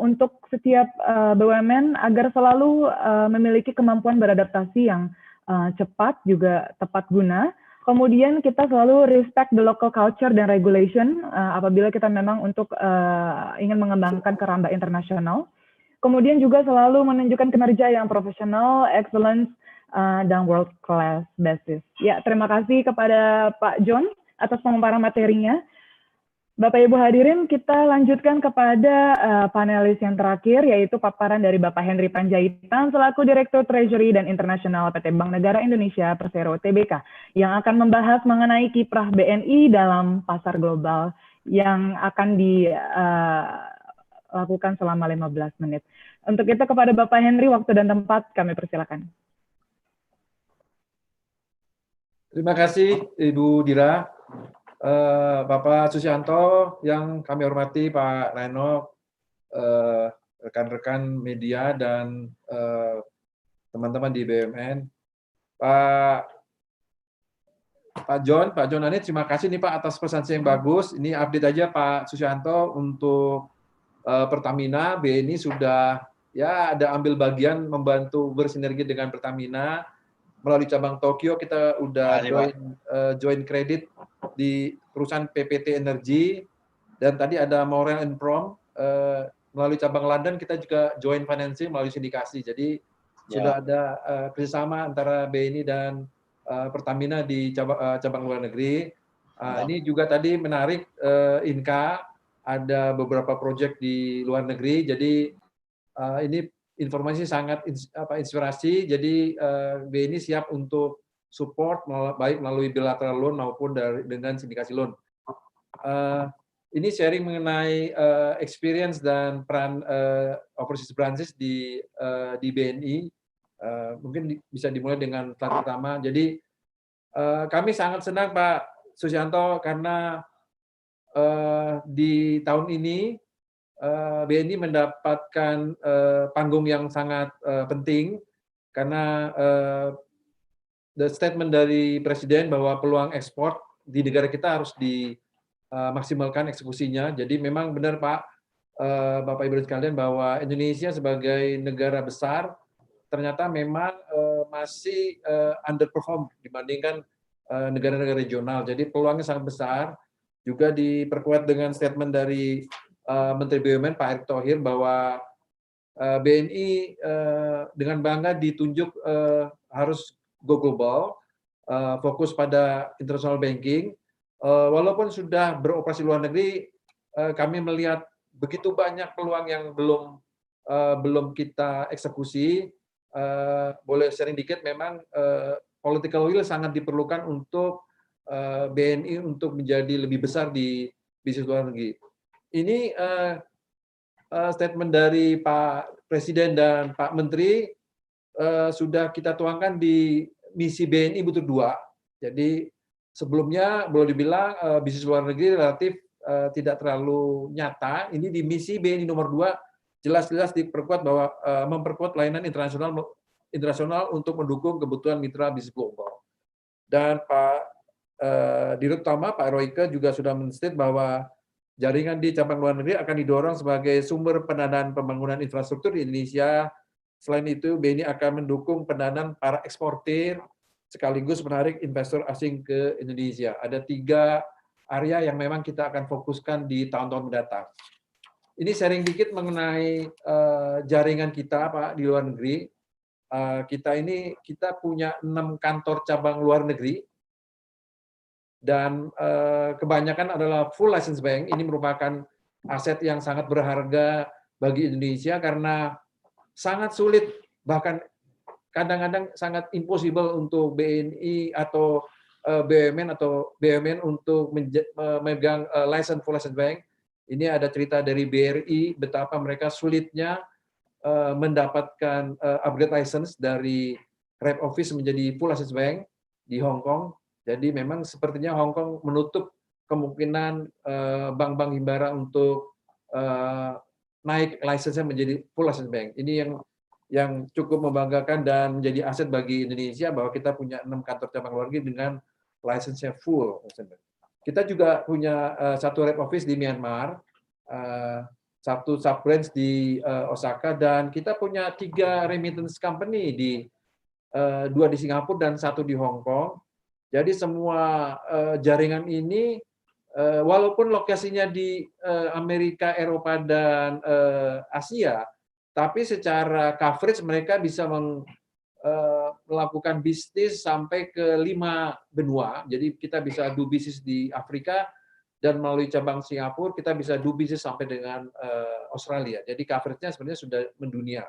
untuk setiap BUMN agar selalu memiliki kemampuan beradaptasi yang cepat juga tepat guna. Kemudian kita selalu respect the local culture dan regulation apabila kita memang untuk ingin mengembangkan keramba internasional. Kemudian juga selalu menunjukkan kinerja yang profesional, excellence, dan world class basis. Ya, terima kasih kepada Pak John atas pemaparan materinya. Bapak Ibu hadirin, kita lanjutkan kepada panelis yang terakhir, yaitu paparan dari Bapak Henry Panjaitan selaku Direktur Treasury dan Internasional PT Bank Negara Indonesia Persero Tbk, yang akan membahas mengenai kiprah BNI dalam pasar global yang akan dilakukan selama 15 menit. Untuk itu kepada Bapak Henry, waktu dan tempat kami persilakan.
Terima kasih Ibu Dira. Bapak Susianto yang kami hormati, Pak Renok, rekan-rekan media dan teman-teman di BUMN, Pak John Anis, terima kasih nih Pak atas presentasi yang bagus. Ini update aja Pak Susianto untuk Pertamina. BNI sudah ya ada ambil bagian membantu bersinergi dengan Pertamina. Melalui cabang Tokyo kita udah join kredit di perusahaan PPT Energy, dan tadi ada Morel and Prom melalui cabang London kita juga join financing melalui sindikasi. Jadi sudah ada kerjasama antara BNI dan Pertamina di cabang luar negeri. Ini juga tadi menarik, Inka ada beberapa proyek di luar negeri. Jadi ini informasi sangat inspirasi. Jadi BNI siap untuk support baik melalui bilateral loan maupun dengan sindikasi loan. Ini sharing mengenai experience dan peran overseas branches di BNI. Mungkin bisa dimulai dengan slide pertama. Jadi kami sangat senang Pak Susianto karena di tahun ini BNI mendapatkan panggung yang sangat penting karena the statement dari Presiden bahwa peluang ekspor di negara kita harus dimaksimalkan eksekusinya. Jadi memang benar Pak, Bapak Ibu sekalian, bahwa Indonesia sebagai negara besar ternyata memang masih underperform dibandingkan negara-negara regional. Jadi peluangnya sangat besar. Juga diperkuat dengan statement dari Menteri BUMN Pak Erick Thohir bahwa BNI dengan bangga ditunjuk harus go global, fokus pada international banking. Walaupun sudah beroperasi luar negeri, kami melihat begitu banyak peluang yang belum kita eksekusi. Boleh sharing dikit, memang political will sangat diperlukan untuk BNI untuk menjadi lebih besar di bisnis luar negeri. Ini statement dari Pak Presiden dan Pak Menteri sudah kita tuangkan di misi BNI Butuh 2. Jadi sebelumnya boleh dibilang bisnis luar negeri relatif tidak terlalu nyata. Ini di misi BNI nomor 2 jelas-jelas diperkuat bahwa memperkuat layanan internasional untuk mendukung kebutuhan mitra bisnis global. Dan Pak Dirut Utama, Pak Royke juga sudah men-state bahwa jaringan di cabang luar negeri akan didorong sebagai sumber pendanaan pembangunan infrastruktur di Indonesia. Selain itu, BNI akan mendukung pendanaan para eksportir sekaligus menarik investor asing ke Indonesia. Ada 3 area yang memang kita akan fokuskan di tahun-tahun mendatang. Ini sharing dikit mengenai jaringan kita Pak di luar negeri. Kita punya 6 kantor cabang luar negeri. Dan kebanyakan adalah full license bank. Ini merupakan aset yang sangat berharga bagi Indonesia karena sangat sulit, bahkan kadang-kadang sangat impossible untuk BNI atau BUMN untuk memegang license full license bank. Ini ada cerita dari BRI betapa mereka sulitnya mendapatkan upgrade license dari rep office menjadi full license bank di Hong Kong. Jadi memang sepertinya Hong Kong menutup kemungkinan bank-bank himbara untuk naik license-nya menjadi full license bank. Ini yang cukup membanggakan dan menjadi aset bagi Indonesia bahwa kita punya 6 kantor cabang luar negeri dengan license-nya full. Kita juga punya satu rep office di Myanmar, satu sub branch di Osaka, dan kita punya 3 remittance company di 2 di Singapura dan 1 di Hong Kong. Jadi semua jaringan ini walaupun lokasinya di Amerika, Eropa, dan Asia, tapi secara coverage mereka bisa melakukan bisnis sampai ke 5 benua. Jadi kita bisa do bisnis di Afrika, dan melalui cabang Singapura kita bisa do bisnis sampai dengan Australia. Jadi coverage-nya sebenarnya sudah mendunia.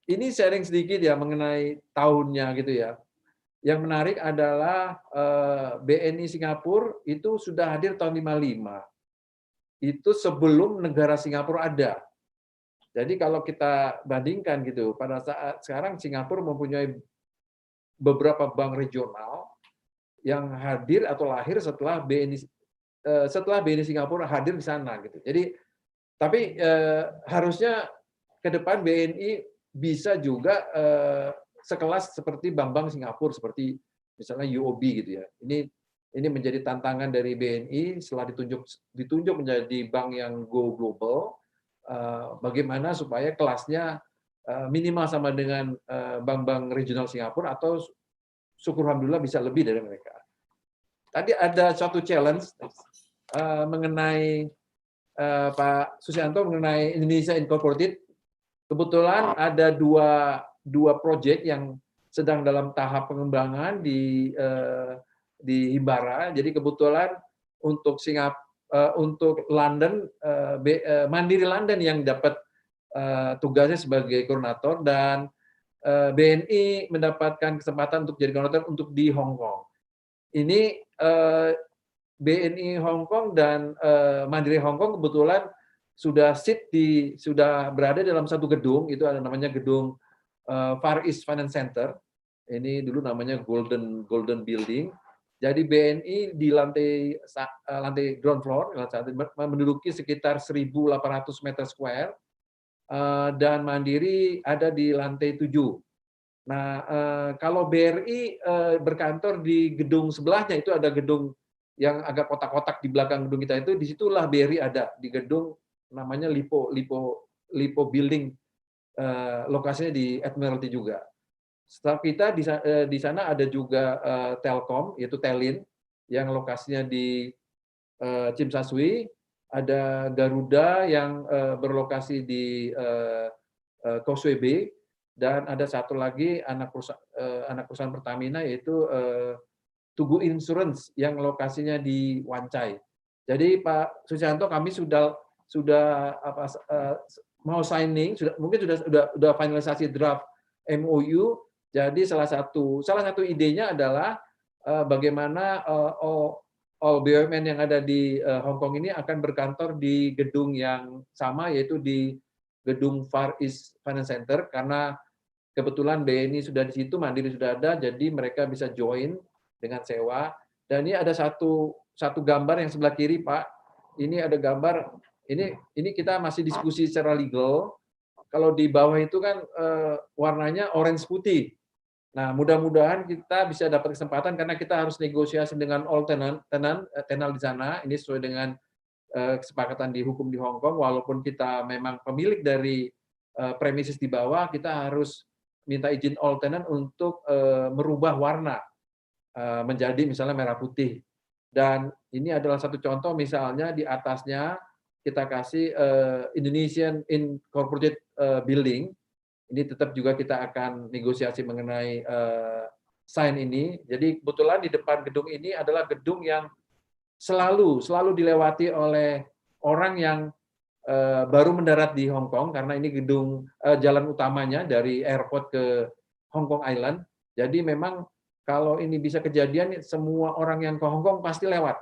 Ini sharing sedikit ya mengenai tahunnya gitu ya. Yang menarik adalah BNI Singapura itu sudah hadir tahun 55. Itu sebelum negara Singapura ada. Jadi kalau kita bandingkan gitu, pada saat sekarang Singapura mempunyai beberapa bank regional yang hadir atau lahir setelah BNI Singapura hadir di sana gitu. Jadi tapi harusnya ke depan BNI bisa juga sekelas seperti bank-bank Singapura seperti misalnya UOB gitu ya. Ini menjadi tantangan dari BNI setelah ditunjuk menjadi bank yang go global. Bagaimana supaya kelasnya minimal sama dengan bank-bank regional Singapura atau syukur alhamdulillah bisa lebih dari mereka. Tadi ada suatu challenge mengenai Pak Susianto mengenai Indonesia Incorporated. Kebetulan ada dua proyek yang sedang dalam tahap pengembangan di Himbara. Jadi kebetulan untuk untuk London, Mandiri London yang dapat tugasnya sebagai koordinator, dan BNI mendapatkan kesempatan untuk jadi koordinator untuk di Hong Kong. Ini BNI Hong Kong dan Mandiri Hong Kong kebetulan sudah berada dalam satu gedung, itu ada namanya gedung Far East Finance Center. Ini dulu namanya Golden Building. Jadi BNI di lantai ground floor menduduki sekitar 1.800 meter square, dan Mandiri ada di lantai 7. Nah, kalau BRI berkantor di gedung sebelahnya, itu ada gedung yang agak kotak-kotak di belakang gedung kita itu, disitulah BRI ada di gedung namanya Lipo Building, lokasinya di Admiralty juga. Setelah kita di sana ada juga Telkom, yaitu Telin, yang lokasinya di Tsim Sha Tsui, ada Garuda yang berlokasi di Causeway Bay, dan ada satu lagi anak perusahaan Pertamina yaitu Tugu Insurance yang lokasinya di Wan Chai. Jadi Pak Susianto, kami sudah mau signing, mungkin sudah finalisasi draft MOU. Jadi salah satu idenya adalah bagaimana all BUMN yang ada di Hong Kong ini akan berkantor di gedung yang sama, yaitu di gedung Far East Finance Center, karena kebetulan BNI sudah di situ, Mandiri sudah ada, jadi mereka bisa join dengan sewa. Dan ini ada satu gambar yang sebelah kiri, Pak. Ini ada gambar, ini kita masih diskusi secara legal. Kalau di bawah itu kan warnanya orange putih. Nah, mudah-mudahan kita bisa dapat kesempatan karena kita harus negosiasi dengan all tenant di sana. Ini sesuai dengan kesepakatan di hukum di Hong Kong. Walaupun kita memang pemilik dari premises di bawah, kita harus minta izin all tenant untuk merubah warna menjadi misalnya merah putih. Dan ini adalah satu contoh, misalnya di atasnya kita kasih Indonesian Incorporated Building. Ini tetap juga kita akan negosiasi mengenai sign ini. Jadi kebetulan di depan gedung ini adalah gedung yang selalu dilewati oleh orang yang baru mendarat di Hong Kong, karena ini gedung jalan utamanya dari airport ke Hong Kong Island. Jadi memang kalau ini bisa kejadian, semua orang yang ke Hong Kong pasti lewat,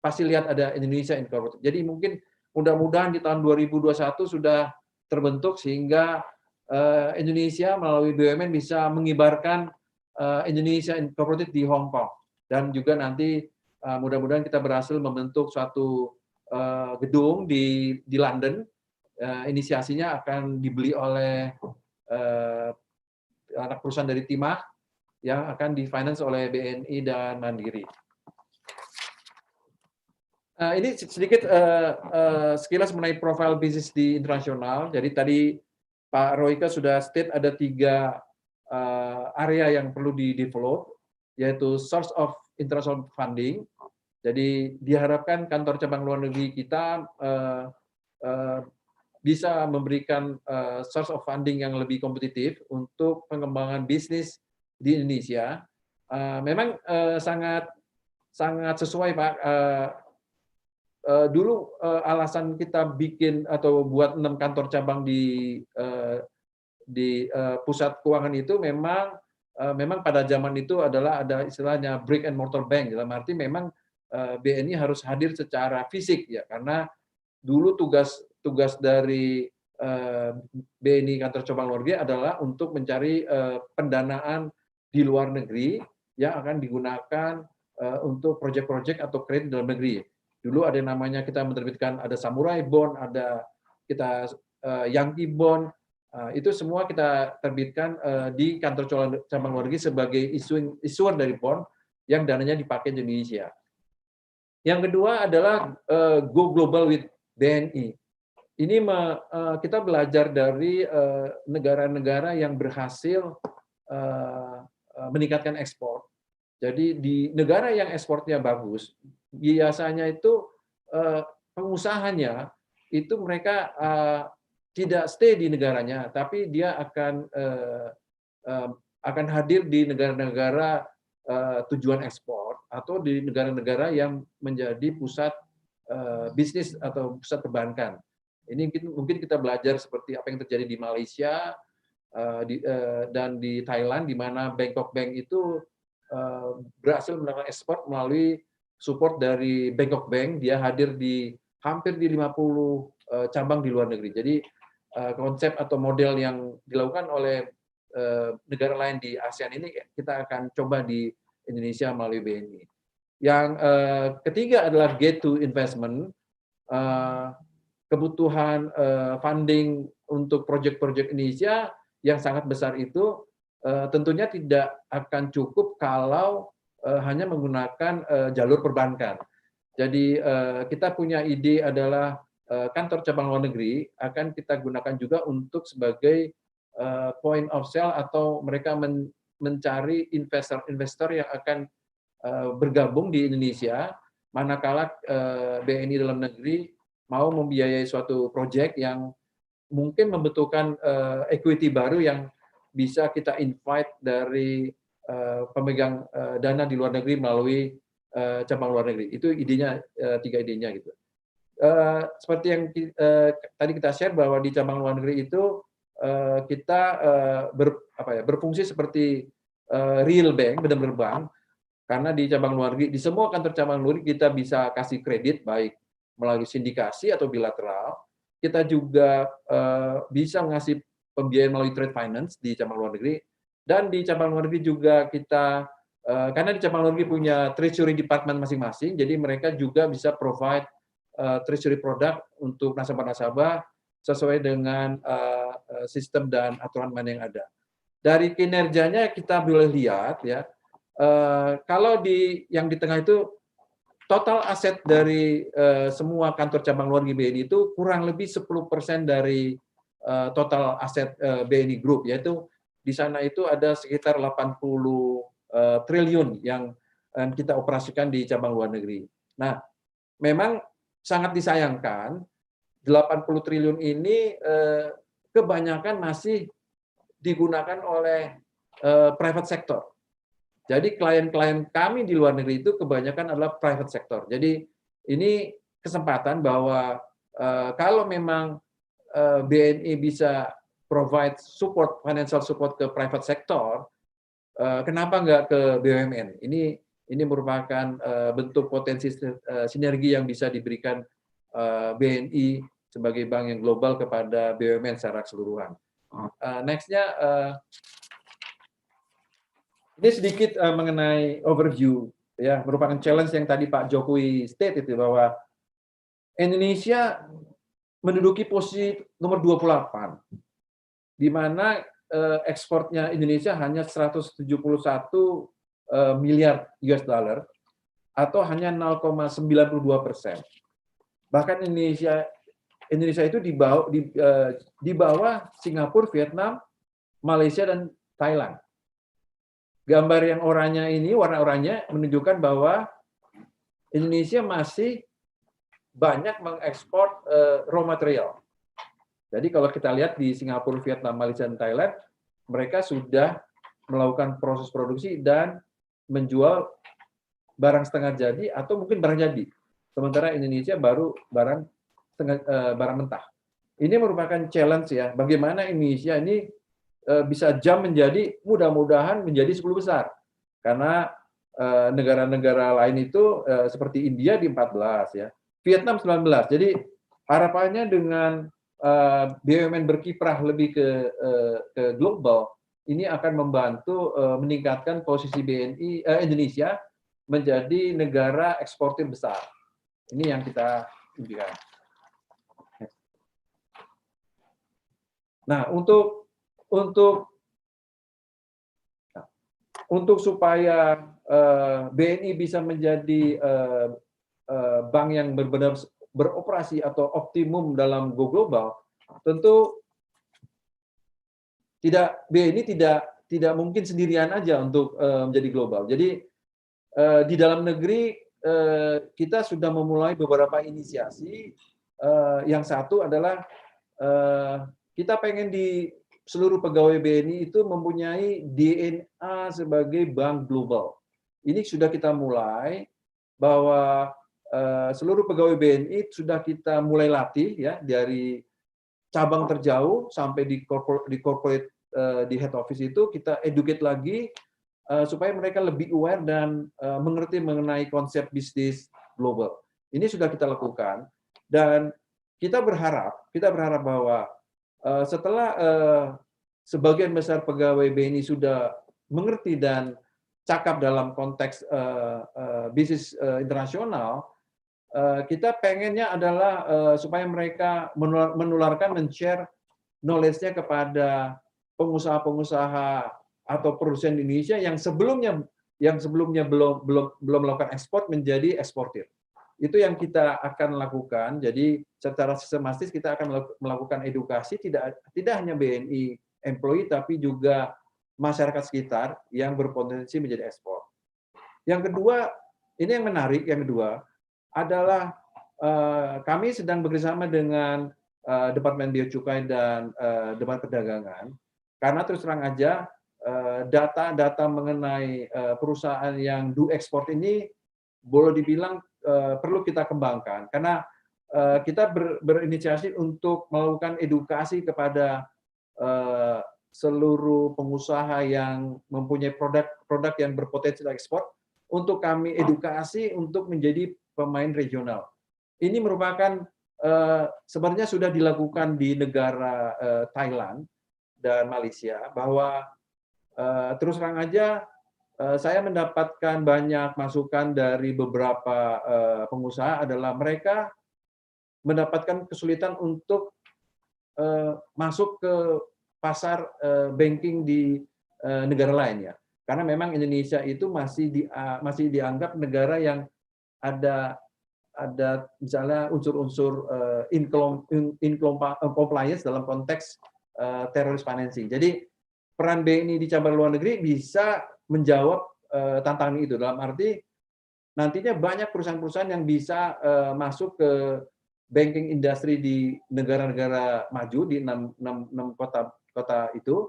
pasti lihat ada Indonesia Incorporated. Jadi mungkin mudah-mudahan di tahun 2021 sudah terbentuk sehingga Indonesia melalui BUMN bisa mengibarkan Indonesia Incorporated di Hong Kong, dan juga nanti mudah-mudahan kita berhasil membentuk suatu gedung di London. Inisiasinya akan dibeli oleh anak perusahaan dari Timah yang akan di-finance oleh BNI dan Mandiri. Ini sedikit sekilas mengenai profil bisnis di internasional. Jadi tadi Pak Royke sudah state ada 3 area yang perlu di-develop, yaitu source of international funding. Jadi diharapkan kantor cabang luar negeri kita bisa memberikan source of funding yang lebih kompetitif untuk pengembangan bisnis di Indonesia. Memang sangat sesuai, Pak. Dulu alasan kita bikin atau buat 6 kantor cabang di pusat keuangan itu memang pada zaman itu adalah ada istilahnya brick and mortar bank, dalam arti memang BNI harus hadir secara fisik ya, karena dulu tugas dari BNI kantor cabang luar negeri adalah untuk mencari pendanaan di luar negeri yang akan digunakan untuk proyek-proyek atau kredit dalam negeri. Dulu ada yang namanya kita menerbitkan, ada Samurai Bond, ada kita Yankee Bond, itu semua kita terbitkan di kantor cabang luar negeri sebagai issuer dari bond yang dananya dipakai di Indonesia. Yang kedua adalah go global with BNI. Ini kita belajar dari negara-negara yang berhasil meningkatkan ekspor. Jadi di negara yang ekspornya bagus, biasanya itu pengusahanya itu mereka tidak stay di negaranya, tapi dia akan hadir di negara-negara tujuan ekspor atau di negara-negara yang menjadi pusat bisnis atau pusat perbankan. Ini mungkin kita belajar seperti apa yang terjadi di Malaysia dan di Thailand, di mana Bangkok Bank itu berhasil melakukan ekspor melalui support dari Bangkok Bank. Dia hadir di hampir di 50 cabang di luar negeri. Jadi konsep atau model yang dilakukan oleh negara lain di ASEAN ini kita akan coba di Indonesia melalui BNI. Yang ketiga adalah get to investment. Kebutuhan funding untuk proyek-proyek Indonesia yang sangat besar itu tentunya tidak akan cukup kalau hanya menggunakan jalur perbankan. Jadi kita punya ide adalah kantor cabang luar negeri akan kita gunakan juga untuk sebagai point of sale atau mereka mencari investor yang akan bergabung di Indonesia manakala BNI dalam negeri mau membiayai suatu proyek yang mungkin membutuhkan equity baru yang bisa kita invite dari pemegang dana di luar negeri melalui cabang luar negeri. Itu idenya, 3 idenya gitu. Seperti yang tadi kita share bahwa di cabang luar negeri itu kita berfungsi seperti real bank, benar-benar bank, karena di cabang luar negeri, di semua kantor cabang luar negeri kita bisa kasih kredit baik melalui sindikasi atau bilateral. Kita juga bisa ngasih pembiayaan melalui trade finance di cabang luar negeri, dan di cabang luar negeri juga kita karena di cabang luar negeri punya treasury department masing-masing, jadi mereka juga bisa provide treasury product untuk nasabah-nasabah sesuai dengan sistem dan aturan main yang ada. Dari kinerjanya kita boleh lihat ya, kalau yang di tengah itu total aset dari semua kantor cabang luar negeri BNI itu kurang lebih 10% dari total aset BNI Group, yaitu di sana itu ada sekitar 80 triliun yang kita operasikan di cabang luar negeri. Nah, memang sangat disayangkan 80 triliun ini kebanyakan masih digunakan oleh private sector. Jadi klien-klien kami di luar negeri itu kebanyakan adalah private sector. Jadi ini kesempatan bahwa kalau memang BNI bisa provide support, financial support ke private sector, kenapa nggak ke BUMN? Ini merupakan bentuk potensi sinergi yang bisa diberikan BNI sebagai bank yang global kepada BUMN secara keseluruhan. Next-nya, ini sedikit mengenai overview, ya, merupakan challenge yang tadi Pak Jokowi state itu, bahwa Indonesia menduduki posisi nomor 28, di mana ekspornya Indonesia hanya 171 miliar US dollar atau hanya 0,92%. Bahkan Indonesia itu di bawah Singapura, Vietnam, Malaysia, dan Thailand. Gambar yang oranye ini, warna oranye, menunjukkan bahwa Indonesia masih banyak mengekspor raw material. Jadi kalau kita lihat di Singapura, Vietnam, Malaysia, dan Thailand, mereka sudah melakukan proses produksi dan menjual barang setengah jadi atau mungkin barang jadi. Sementara Indonesia baru barang mentah. Ini merupakan challenge, ya, bagaimana Indonesia ini bisa menjadi, mudah-mudahan menjadi 10 besar. Karena negara-negara lain itu seperti India di 14, ya. Vietnam 19. Jadi harapannya dengan BUMN berkiprah lebih ke global, ini akan membantu meningkatkan posisi BNI Indonesia menjadi negara eksportir besar. Ini yang kita impikan. Nah, untuk supaya BNI bisa menjadi bank yang benar-benar beroperasi atau optimum dalam go global, tentu BNI tidak mungkin sendirian aja untuk menjadi global. Jadi di dalam negeri kita sudah memulai beberapa inisiasi. Yang satu adalah kita pengen di seluruh pegawai BNI itu mempunyai DNA sebagai bank global. Ini sudah kita mulai, bahwa seluruh pegawai BNI sudah kita mulai latih, ya, dari cabang terjauh sampai di corporate di head office itu kita educate lagi supaya mereka lebih aware dan mengerti mengenai konsep bisnis global. Ini sudah kita lakukan, dan kita berharap bahwa setelah sebagian besar pegawai BNI sudah mengerti dan cakap dalam konteks bisnis internasional, kita pengennya adalah supaya mereka menularkan, men-share knowledge-nya kepada pengusaha-pengusaha atau produsen Indonesia yang sebelumnya belum melakukan ekspor menjadi eksportir. Itu yang kita akan lakukan. Jadi secara sistematis kita akan melakukan edukasi, tidak hanya BNI employee tapi juga masyarakat sekitar yang berpotensi menjadi ekspor. Yang kedua, ini yang menarik, yang kedua adalah kami sedang bekerjasama dengan Departemen Bea Cukai dan Departemen Perdagangan, karena terus terang aja data-data mengenai perusahaan yang do ekspor ini boleh dibilang perlu kita kembangkan, karena kita berinisiasi untuk melakukan edukasi kepada seluruh pengusaha yang mempunyai produk yang berpotensi ekspor, untuk kami edukasi untuk menjadi pemain regional. Ini merupakan sebenarnya sudah dilakukan di negara Thailand dan Malaysia, bahwa terus terang aja saya mendapatkan banyak masukan dari beberapa pengusaha adalah mereka mendapatkan kesulitan untuk masuk ke pasar banking di negara lain, ya. Karena memang Indonesia itu masih dianggap negara yang ada misalnya unsur-unsur compliance dalam konteks teroris financing. Jadi peran BNI di cabang luar negeri bisa menjawab tantangan itu, dalam arti nantinya banyak perusahaan-perusahaan yang bisa masuk ke banking industry di negara-negara maju di 6 kota itu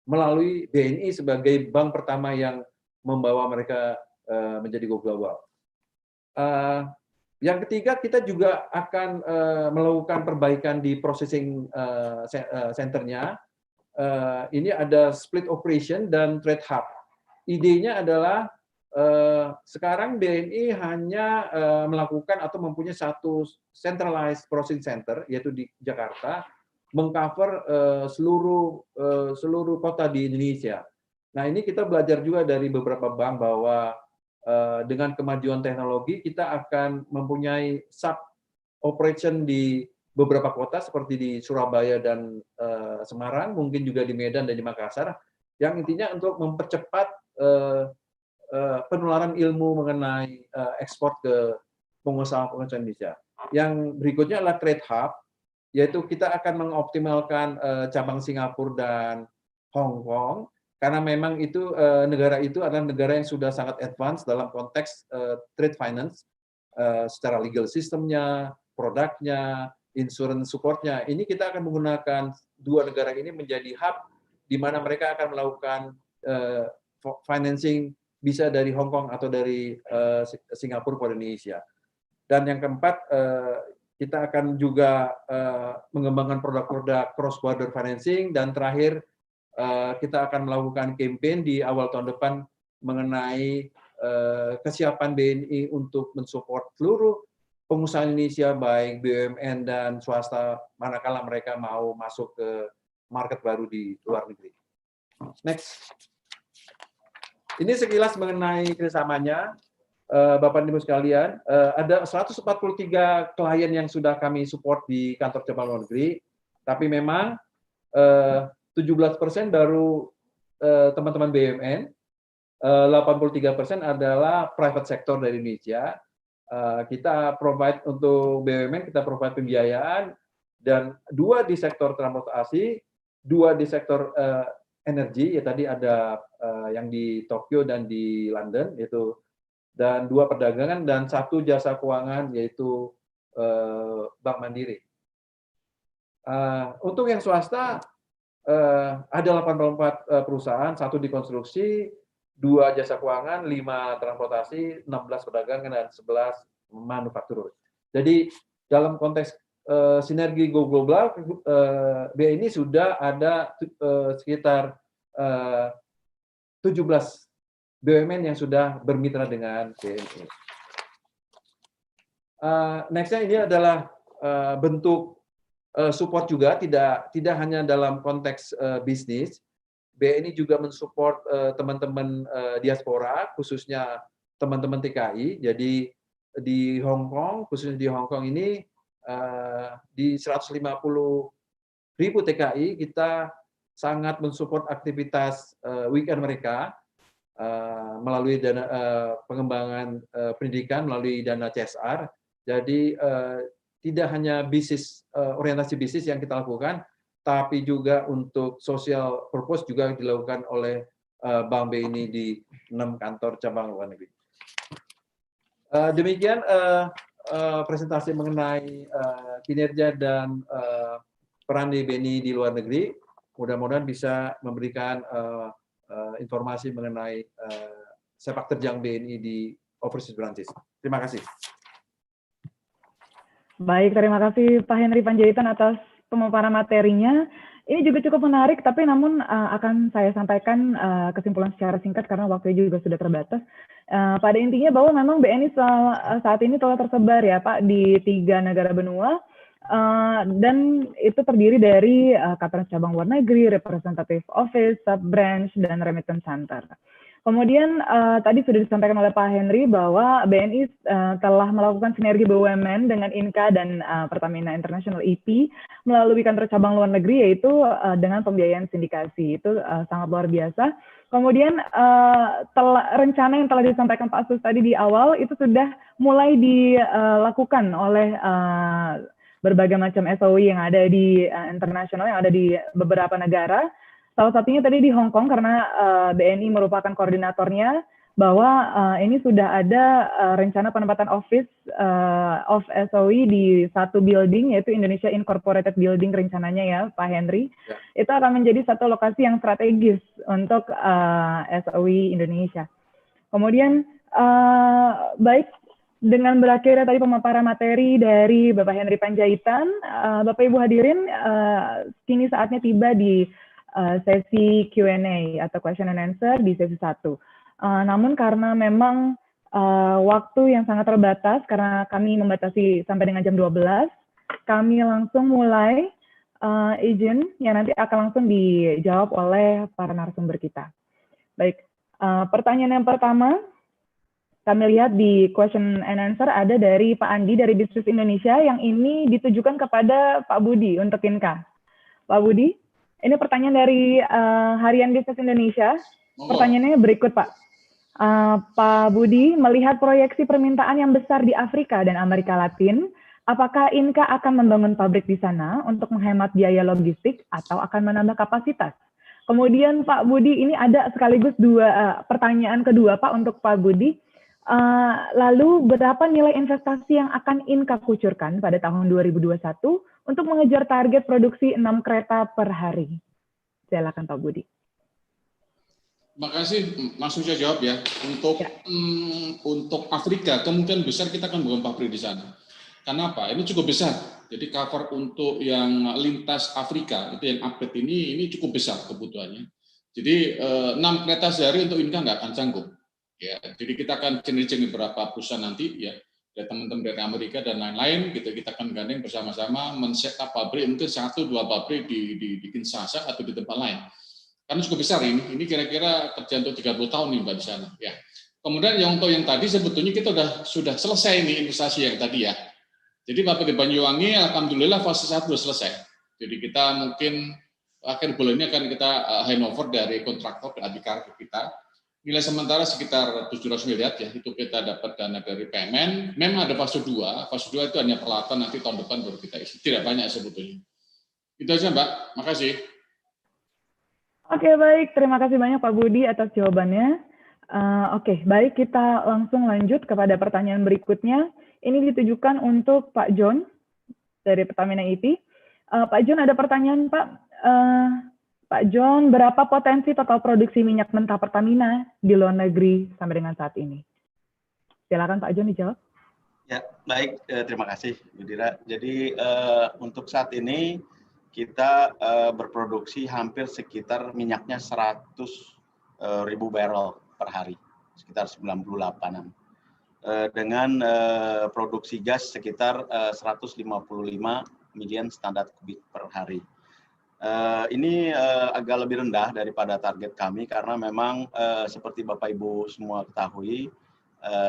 melalui BNI sebagai bank pertama yang membawa mereka menjadi go global. Yang ketiga, kita juga akan melakukan perbaikan di processing centernya. Ini ada split operation dan trade hub. Idenya adalah sekarang BNI hanya melakukan atau mempunyai satu centralized processing center, yaitu di Jakarta, mengcover seluruh kota di Indonesia. Nah, ini kita belajar juga dari beberapa bank bahwa dengan kemajuan teknologi kita akan mempunyai sub operation di beberapa kota seperti di Surabaya dan Semarang, mungkin juga di Medan dan di Makassar, yang intinya untuk mempercepat penularan ilmu mengenai ekspor ke pengusaha-pengusaha Indonesia. Yang berikutnya adalah trade hub, yaitu kita akan mengoptimalkan cabang Singapura dan Hong Kong, karena memang itu negara itu adalah negara yang sudah sangat advance dalam konteks trade finance, secara legal sistemnya, produknya, insurance supportnya. Ini kita akan menggunakan dua negara ini menjadi hub di mana mereka akan melakukan financing bisa dari Hong Kong atau dari Singapura ke Indonesia. Dan yang keempat, kita akan juga mengembangkan produk-produk cross-border financing, dan terakhir kita akan melakukan campaign di awal tahun depan mengenai kesiapan BNI untuk mensupport seluruh pengusaha Indonesia, baik BUMN dan swasta, manakala mereka mau masuk ke market baru di luar negeri. Next. Ini sekilas mengenai kerjasamanya. Bapak Ibu sekalian, ada 143 klien yang sudah kami support di kantor cabang luar negeri, tapi memang 17% baru teman-teman BUMN, 83% adalah private sector dari Indonesia. Kita provide untuk BUMN, kita provide pembiayaan, dan 2 di sektor transportasi, 2 di sektor energi, ya tadi ada yang di Tokyo dan di London, yaitu, dan 2 perdagangan, dan 1 jasa keuangan, yaitu Bank Mandiri. Untuk yang swasta, ada 84 perusahaan, 1 di konstruksi, 2 jasa keuangan, 5 transportasi, 16 perdagangan, dan 11 manufaktur. Jadi dalam konteks sinergi Go Global, BNI sudah ada sekitar 17 BUMN yang sudah bermitra dengan BNI. Next-nya ini adalah bentuk support juga, tidak hanya dalam konteks bisnis. BNI juga mensupport teman-teman diaspora, khususnya teman-teman TKI. Jadi di Hong Kong, khususnya di Hong Kong ini, di 150.000 TKI, kita sangat mensupport aktivitas weekend mereka melalui dana pengembangan pendidikan, melalui dana CSR. Jadi tidak hanya bisnis, orientasi bisnis yang kita lakukan, tapi juga untuk social purpose juga dilakukan oleh Bank BNI di 6 kantor cabang luar negeri. Demikian presentasi mengenai kinerja dan peran BNI di luar negeri. Mudah-mudahan bisa memberikan informasi mengenai sepak terjang BNI di overseas branches. Terima kasih.
Baik, terima kasih Pak Henry Panjaitan atas pemaparan materinya. Ini juga cukup menarik, tapi namun akan saya sampaikan kesimpulan secara singkat karena waktunya juga sudah terbatas. Pada intinya bahwa memang BNI saat ini telah tersebar ya Pak di 3 negara benua, dan itu terdiri dari kantor cabang luar negeri, representative office, sub branch, dan remittance center. Kemudian tadi sudah disampaikan oleh Pak Henry bahwa BNI telah melakukan sinergi BUMN dengan Inka dan Pertamina International EP melalui kantor cabang luar negeri, yaitu dengan pembiayaan sindikasi. Itu sangat luar biasa. Kemudian rencana yang telah disampaikan Pak Sus tadi di awal itu sudah mulai dilakukan oleh berbagai macam SOE yang ada di internasional, yang ada di beberapa negara. Salah satunya tadi di Hong Kong, karena BNI merupakan koordinatornya, bahwa ini sudah ada rencana penempatan office of SOE di 1 building, yaitu Indonesia Incorporated Building rencananya ya Pak Henry. Ya. Itu akan menjadi satu lokasi yang strategis untuk SOE Indonesia. Kemudian baik, dengan berakhirnya tadi pemaparan materi dari Bapak Henry Panjaitan, Bapak Ibu hadirin, kini saatnya tiba di sesi Q&A atau question and answer di sesi 1. Namun karena memang waktu yang sangat terbatas, karena kami membatasi sampai dengan jam 12, kami langsung mulai izin yang nanti akan langsung dijawab oleh para narasumber kita. Baik, pertanyaan yang pertama, kami lihat di question and answer ada dari Pak Andi dari Bisnis Indonesia yang ini ditujukan kepada Pak Budi untuk Inka. Pak Budi, ini pertanyaan dari Harian Bisnis Indonesia. Pertanyaannya berikut, Pak. Pak Budi, melihat proyeksi permintaan yang besar di Afrika dan Amerika Latin, apakah Inka akan membangun pabrik di sana untuk menghemat biaya logistik atau akan menambah kapasitas? Kemudian Pak Budi, ini ada sekaligus dua pertanyaan kedua, Pak, untuk Pak Budi. Lalu berapa nilai investasi yang akan Inka kucurkan pada tahun 2021 untuk mengejar target produksi 6 kereta per hari? Silakan Pak Budi.
Makasih, langsung saya jawab ya. Untuk Afrika, kemungkinan besar kita akan bangun pabrik di sana. Karena apa? Ini cukup besar. Jadi cover untuk yang lintas Afrika, itu yang upgrade ini cukup besar kebutuhannya. Jadi 6 kereta sehari untuk Inka nggak akan sanggup. Ya, jadi kita akan cari beberapa perusahaan nanti ya, dari teman-teman dari Amerika dan lain-lain, gitu kita akan gandeng bersama-sama men-setup pabrik mungkin 1-2 pabrik di Kinshasa atau di tempat lain. Karena cukup besar ini kira-kira kerja untuk 30 tahun nih Mbak di sana. Ya. Kemudian untuk yang tadi sebetulnya kita sudah selesai nih investasi yang tadi ya. Jadi Bapak di Banyuwangi, alhamdulillah fase 1 sudah selesai. Jadi kita mungkin akhir bulan ini akan kita handover dari kontraktor ke Adhikar ke kita. Nilai sementara sekitar 700 miliar ya, itu kita dapat dana dari PMN. Memang ada fase 2 itu hanya peralatan nanti tahun depan baru kita isi. Tidak banyak sebetulnya. Itu aja Mbak, makasih.
Oke, baik. Terima kasih banyak Pak Budi atas jawabannya. Oke, baik, kita langsung lanjut kepada pertanyaan berikutnya. Ini ditujukan untuk Pak John dari Pertamina IT. Pak John, ada pertanyaan Pak. Pak John, berapa potensi total produksi minyak mentah Pertamina di luar negeri sampai dengan saat ini? Silakan Pak John dijawab.
Ya, baik. Terima kasih, Bu Dira. Jadi untuk saat ini kita berproduksi hampir sekitar minyaknya 100.000 barrel per hari, sekitar 98-an. Dengan produksi gas sekitar 155 million standar kubik per hari. Ini agak lebih rendah daripada target kami karena memang seperti Bapak Ibu semua ketahui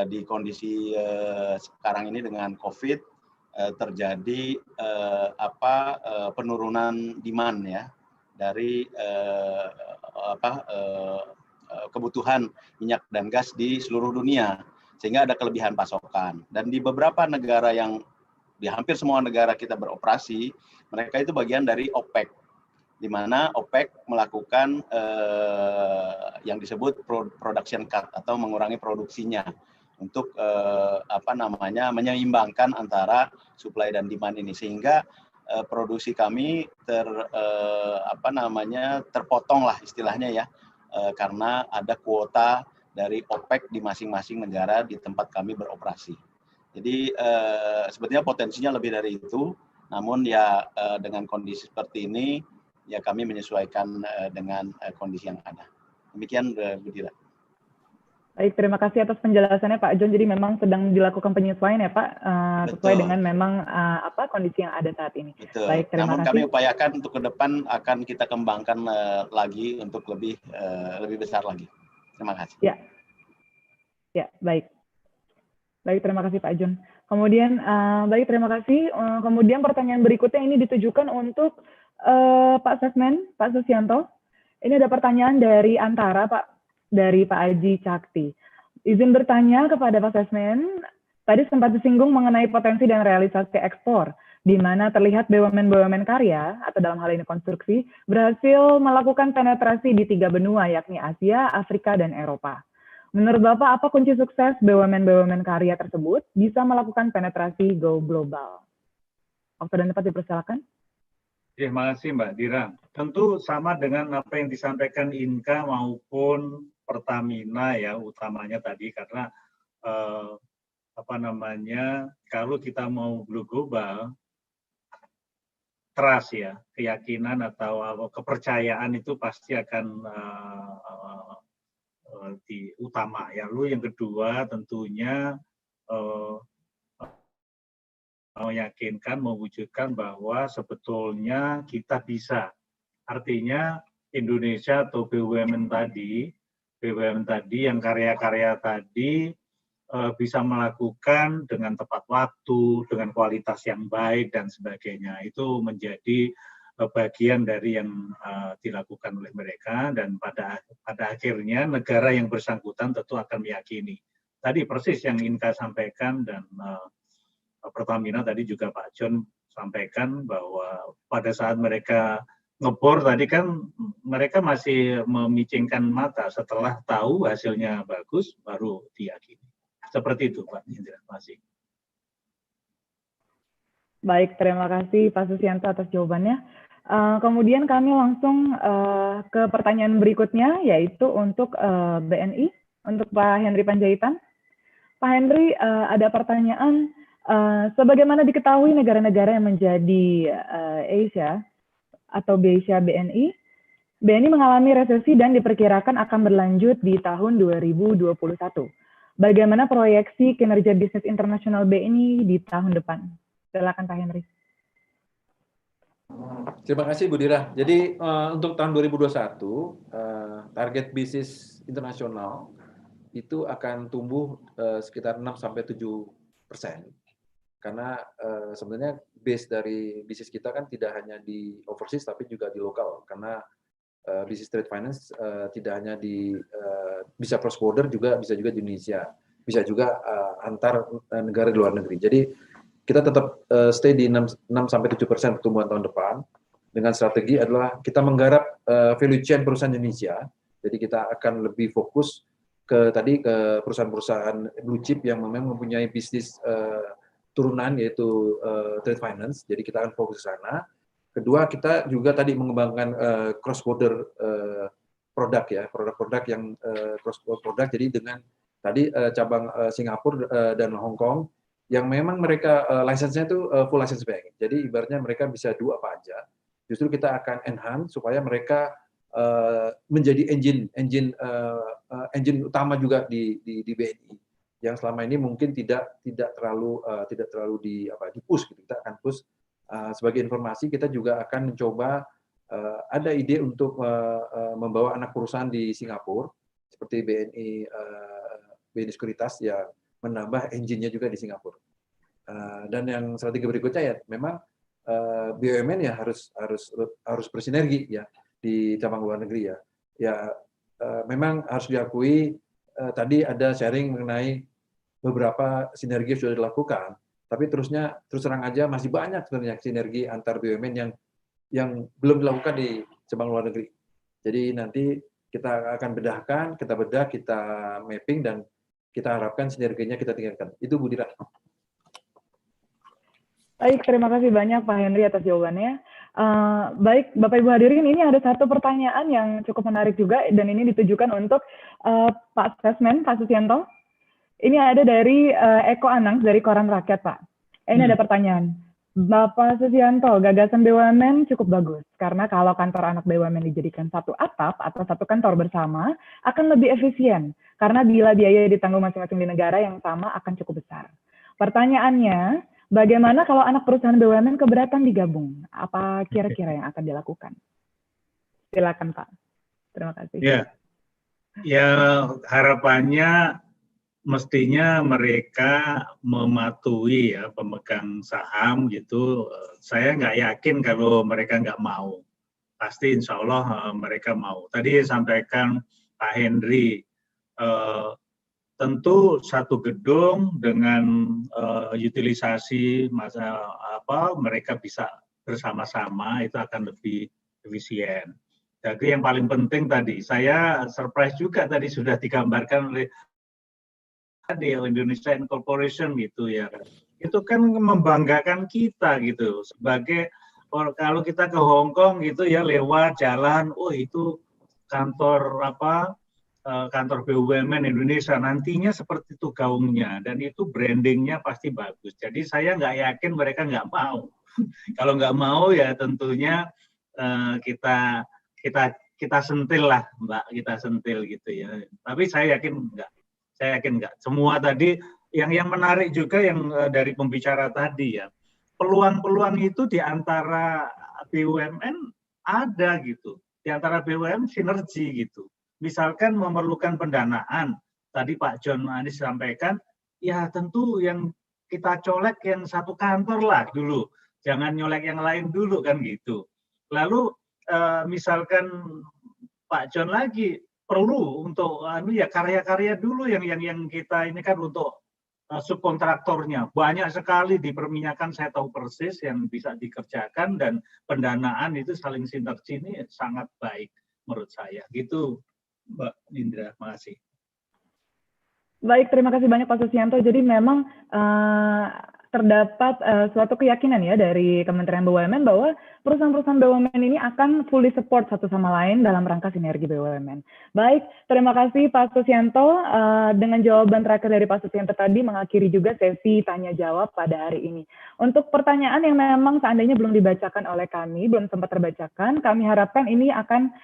di kondisi sekarang ini dengan COVID terjadi penurunan demand ya dari kebutuhan minyak dan gas di seluruh dunia sehingga ada kelebihan pasokan dan di beberapa negara yang di hampir semua negara kita beroperasi mereka itu bagian dari OPEC di mana OPEC melakukan yang disebut production cut atau mengurangi produksinya untuk menyeimbangkan antara supply dan demand ini sehingga produksi kami terpotong lah istilahnya ya karena ada kuota dari OPEC di masing-masing negara di tempat kami beroperasi. Jadi sebetulnya potensinya lebih dari itu, namun ya dengan kondisi seperti ini ya kami menyesuaikan dengan kondisi yang ada. Demikian Bu Dira. Baik, terima kasih atas penjelasannya Pak John. Jadi memang sedang dilakukan penyesuaian ya Pak, sesuai dengan memang kondisi yang ada saat ini. Betul. Baik, terima kasih. Kami upayakan untuk ke depan akan kita kembangkan lagi untuk lebih besar lagi. Terima kasih. Ya, baik. Baik, terima kasih Pak John. Kemudian, baik, terima kasih. Kemudian pertanyaan berikutnya ini ditujukan untuk Pak Sesmen, Pak Susianto. Ini ada pertanyaan dari Antara, Pak, dari Pak Aji Cakti. Izin bertanya kepada Pak Sesmen, tadi sempat disinggung mengenai potensi dan realisasi ekspor, di mana terlihat BUMN-BUMN karya, atau dalam hal ini konstruksi, berhasil melakukan penetrasi di 3 benua, yakni Asia, Afrika, dan Eropa. Menurut Bapak, apa kunci sukses BUMN-BUMN karya tersebut bisa melakukan penetrasi go global? Waktu dan tempat dipersilakan.
Terima kasih Mbak Dira. Tentu sama dengan apa yang disampaikan Inka maupun Pertamina ya utamanya tadi karena kalau kita mau global, trust ya, keyakinan atau kepercayaan itu pasti akan utama ya. Lalu yang kedua tentunya meyakinkan, mewujudkan bahwa sebetulnya kita bisa. Artinya Indonesia atau BUMN tadi yang karya-karya tadi bisa melakukan dengan tepat waktu, dengan kualitas yang baik dan sebagainya. Itu menjadi bagian dari yang dilakukan oleh mereka, dan pada akhirnya negara yang bersangkutan tentu akan meyakini. Tadi persis yang Inka sampaikan, dan Pertamina tadi juga Pak John sampaikan bahwa pada saat mereka ngebor tadi kan mereka masih memicingkan mata, setelah tahu hasilnya bagus baru diyakini. Seperti itu Pak Indra. Terima kasih.
Baik, terima kasih Pak Susianto atas jawabannya. Kemudian kami langsung ke pertanyaan berikutnya, yaitu untuk BNI, untuk Pak Henry Panjaitan. Pak Henry, ada pertanyaan, sebagaimana diketahui negara-negara yang menjadi Asia atau Asia BNI mengalami resesi dan diperkirakan akan berlanjut di tahun 2021. Bagaimana proyeksi kinerja bisnis internasional BNI di tahun depan? Silakan Pak Henry.
Terima kasih Bu Dira. Jadi untuk tahun 2021 target bisnis internasional itu akan tumbuh sekitar 6-7%. Karena sebenarnya base dari bisnis kita kan tidak hanya di overseas tapi juga di lokal. Karena bisnis trade finance tidak hanya bisa cross border, bisa juga di Indonesia, bisa juga antar negara di luar negeri. Jadi kita tetap stay di 6-7% pertumbuhan tahun depan. Dengan strategi adalah kita menggarap value chain perusahaan Indonesia. Jadi kita akan lebih fokus ke perusahaan-perusahaan blue chip yang memang mempunyai bisnis turunan, yaitu trade finance. Jadi kita akan fokus ke sana. Kedua, kita juga tadi mengembangkan cross border produk ya, produk-produk yang cross border produk. Jadi dengan tadi cabang Singapura dan Hong Kong yang memang mereka license-nya itu full license bank. Jadi ibaratnya mereka bisa do apa aja. Justru kita akan enhance supaya mereka menjadi engine utama juga di BNI. Yang selama ini mungkin tidak terlalu di push gitu. Kita akan push. Sebagai informasi, kita juga akan mencoba ada ide untuk membawa anak perusahaan di Singapura seperti BNI Sekuritas yang menambah engine-nya juga di Singapura. Dan yang strategi berikutnya ya memang BUMN ya harus bersinergi ya di cabang luar negeri ya. Ya memang harus diakui tadi ada sharing mengenai beberapa sinergi yang sudah dilakukan. Tapi terus terang aja masih banyak sebenarnya sinergi antar BUMN yang belum dilakukan di cabang luar negeri. Jadi nanti kita akan bedah, kita mapping, dan kita harapkan sinerginya kita tingkatkan. Itu Bu Dira.
Baik, terima kasih banyak Pak Henry atas jawabannya. Baik, Bapak Ibu hadirin, ini ada satu pertanyaan yang cukup menarik juga, dan ini ditujukan untuk Pak Sesmen, Pak Susianto. Ini ada dari Eko Anang, dari Koran Rakyat, Pak. Ini ada pertanyaan. Bapak Susianto, gagasan BUMN cukup bagus, karena kalau kantor anak BUMN dijadikan satu atap atau satu kantor bersama, akan lebih efisien, karena bila biaya ditanggung masing-masing di negara yang sama akan cukup besar. Pertanyaannya, bagaimana kalau anak perusahaan BUMN keberatan digabung? Apa kira-kira yang akan dilakukan? Silakan Pak. Terima kasih.
Ya harapannya mestinya mereka mematuhi ya pemegang saham gitu. Saya nggak yakin kalau mereka nggak mau. Pasti insya Allah mereka mau. Tadi sampaikan Pak Henry, tentu satu gedung dengan utilisasi mereka bisa bersama-sama itu akan lebih efisien. Jadi yang paling penting tadi, saya surprise juga tadi sudah digambarkan oleh Indonesia Incorporation gitu ya. Itu kan membanggakan kita gitu. Sebagai kalau kita ke Hong Kong gitu ya lewat jalan, oh itu kantor kantor BUMN Indonesia nantinya seperti itu gaungnya, dan itu brandingnya pasti bagus. Jadi saya nggak yakin mereka nggak mau. Kalau nggak mau ya tentunya kita sentil lah, Mbak, kita sentil gitu ya. Tapi saya yakin enggak. Saya yakin enggak. Semua tadi yang menarik juga yang dari pembicara tadi ya. Peluang-peluang itu di antara BUMN ada gitu. Di antara BUMN sinergi gitu. Misalkan memerlukan pendanaan, tadi Pak John Anies sampaikan, ya tentu yang kita colek yang satu kantor lah dulu. Jangan nyolek yang lain dulu kan gitu. Lalu misalkan Pak John lagi perlu untuk ya karya-karya dulu yang kita ini kan untuk subkontraktornya. Banyak sekali di perminyakan saya tahu persis yang bisa dikerjakan, dan pendanaan itu saling sinergi ini sangat baik menurut saya. Gitu Mbak Indra, makasih.
Baik, terima kasih banyak Pak Susianto. Jadi memang terdapat suatu keyakinan ya dari Kementerian BUMN bahwa perusahaan-perusahaan BUMN ini akan fully support satu sama lain dalam rangka sinergi BUMN. Baik, terima kasih Pak Susianto. Dengan jawaban terakhir dari Pak Susianto tadi mengakhiri juga sesi tanya jawab pada hari ini. Untuk pertanyaan yang memang seandainya belum dibacakan oleh kami, belum sempat terbacakan, kami harapkan ini akan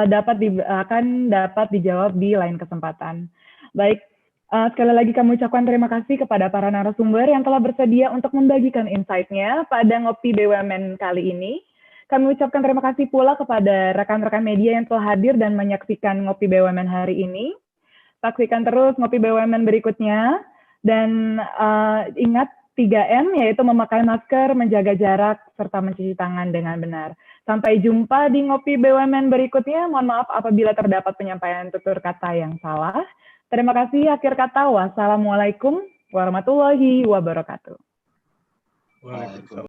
dapat dijawab di lain kesempatan. Baik. Sekali lagi kami ucapkan terima kasih kepada para narasumber yang telah bersedia untuk membagikan insight-nya pada Ngopi BUMN kali ini. Kami ucapkan terima kasih pula kepada rekan-rekan media yang telah hadir dan menyaksikan Ngopi BUMN hari ini. Saksikan terus Ngopi BUMN berikutnya. Dan ingat 3M, yaitu memakai masker, menjaga jarak, serta mencuci tangan dengan benar. Sampai jumpa di Ngopi BUMN berikutnya. Mohon maaf apabila terdapat penyampaian tutur kata yang salah. Terima kasih. Akhir kata, wassalamualaikum warahmatullahi wabarakatuh.
Waalaikumsalam.